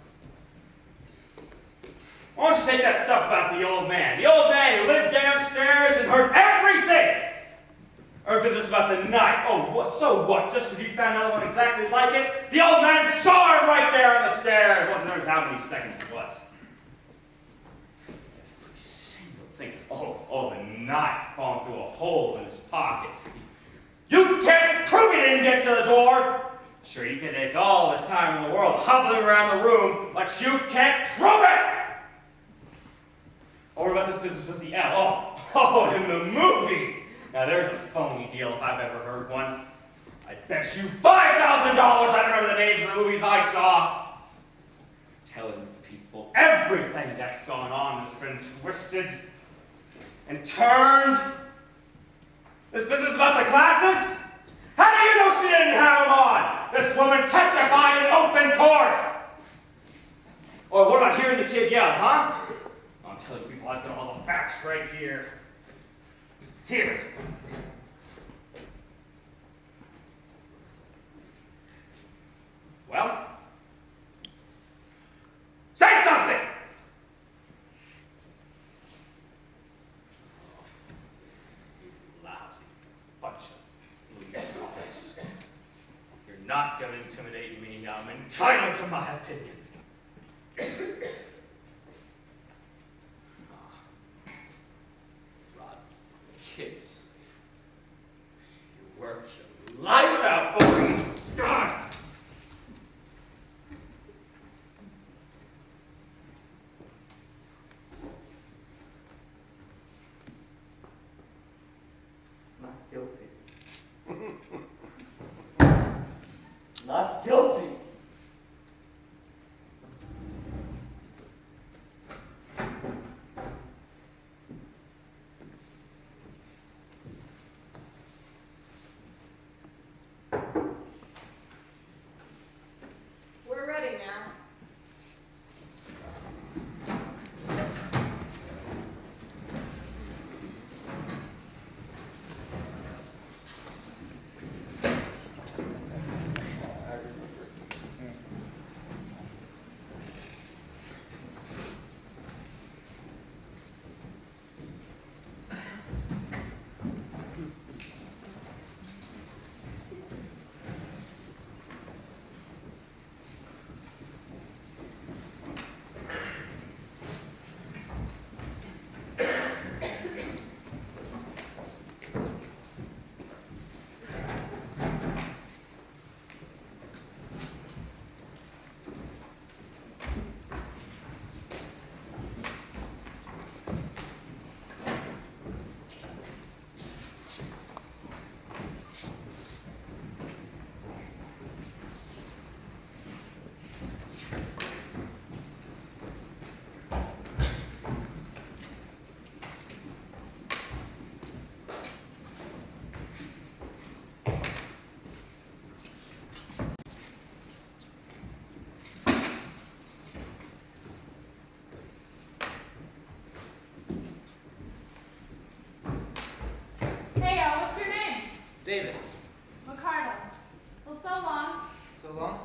Why don't you take that stuff about the old man? The old man who lived downstairs and heard everything! Or business about the knife. Oh, what, so what? Just because you found another one exactly like it? The old man saw him right there on the stairs. Wasn't notice how many seconds it was. Every single thing. Oh, the knife falling through a hole in his pocket. You can't prove he didn't get to the door. Sure, you can take all the time in the world hobbling around the room, but you can't prove it! Or about this business with the L. Oh, in the movies! Now there's a phony deal if I've ever heard one. I bet you $5,000 I remember the names of the movies I saw. Telling people everything that's gone on has been twisted and turned. This business about the glasses? How do you know she didn't have them on? This woman testified in open court. Or what about hearing the kid yell, huh? I'm telling people I've got all the facts right here. Here. Well? Say something! You lousy bunch of leaders. You're not going to intimidate me. I'm entitled to my opinion. Kids, you worked your life out for me. God. Not guilty. Not guilty. We're ready now. Davis. Ricardo. Well, so long. So long.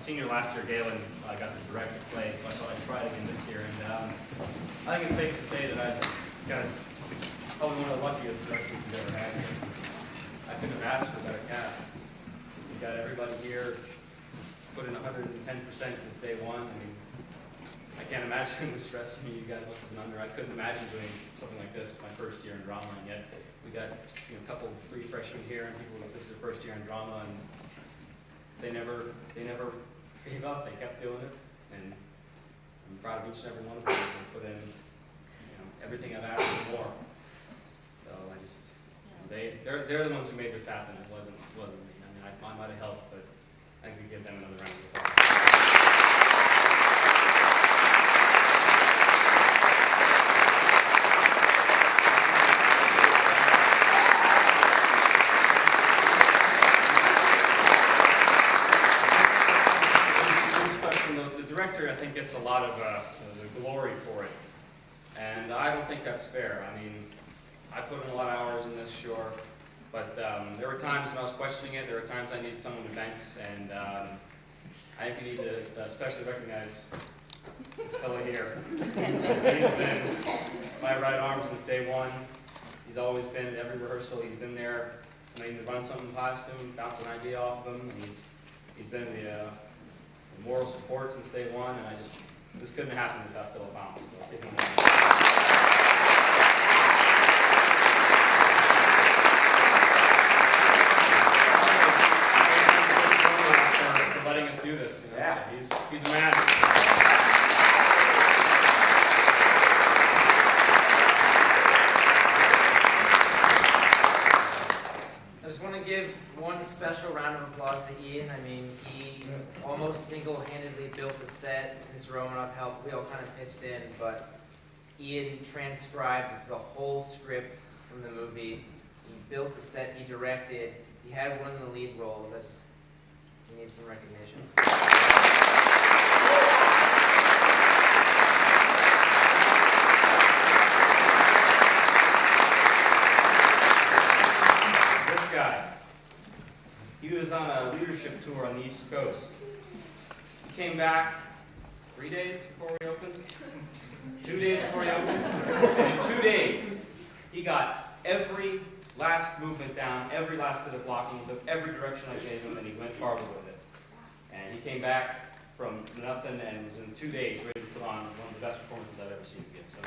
Senior last year, Galen got to direct the play, so I thought I'd try it again this year. And I think it's safe to say that I've got probably one of the luckiest directors we've ever had here. I couldn't have asked for a better cast. We got everybody here, put in 110% since day one. I mean, I can't imagine the stress you guys must have been under. I couldn't imagine doing something like this my first year in drama, and yet we got a couple free freshmen here and people that this is their first year in drama, and they never gave up. They kept doing it, and I'm proud of each and every one of them. They put in everything I've asked and more. So I just they're the ones who made this happen. It wasn't me. I mean, I might have helped, but I could give them another round of applause. I think gets a lot of the glory for it, and I don't think that's fair. I mean, I put in a lot of hours in this, sure, but there were times when I was questioning it. There were times I needed someone to vent, and I think we need to especially recognize this fellow here. He's been my right arm since day one. He's always been at every rehearsal. He's been there when I need to run something past him, bounce an idea off of him, and he's been the moral support since day one, and this couldn't have happened without Philip Baum, so let's give him one. For letting us do this. Yeah. So he's a man. I just want to give one special round of applause to Ian. I mean, he almost single-handedly built the set. Ms. Romanoff helped. We all kind of pitched in, but Ian transcribed the whole script from the movie. He built the set. He directed. He had one of the lead roles. He needs some recognition. This guy, he was on a leadership tour on the East Coast. He came back 3 days before we opened? 2 days before he opened? And in 2 days, he got every last movement down, every last bit of blocking. He took every direction I gave him, and he went farther with it. And he came back from nothing and was in 2 days ready to put on one of the best performances I've ever seen him give. So,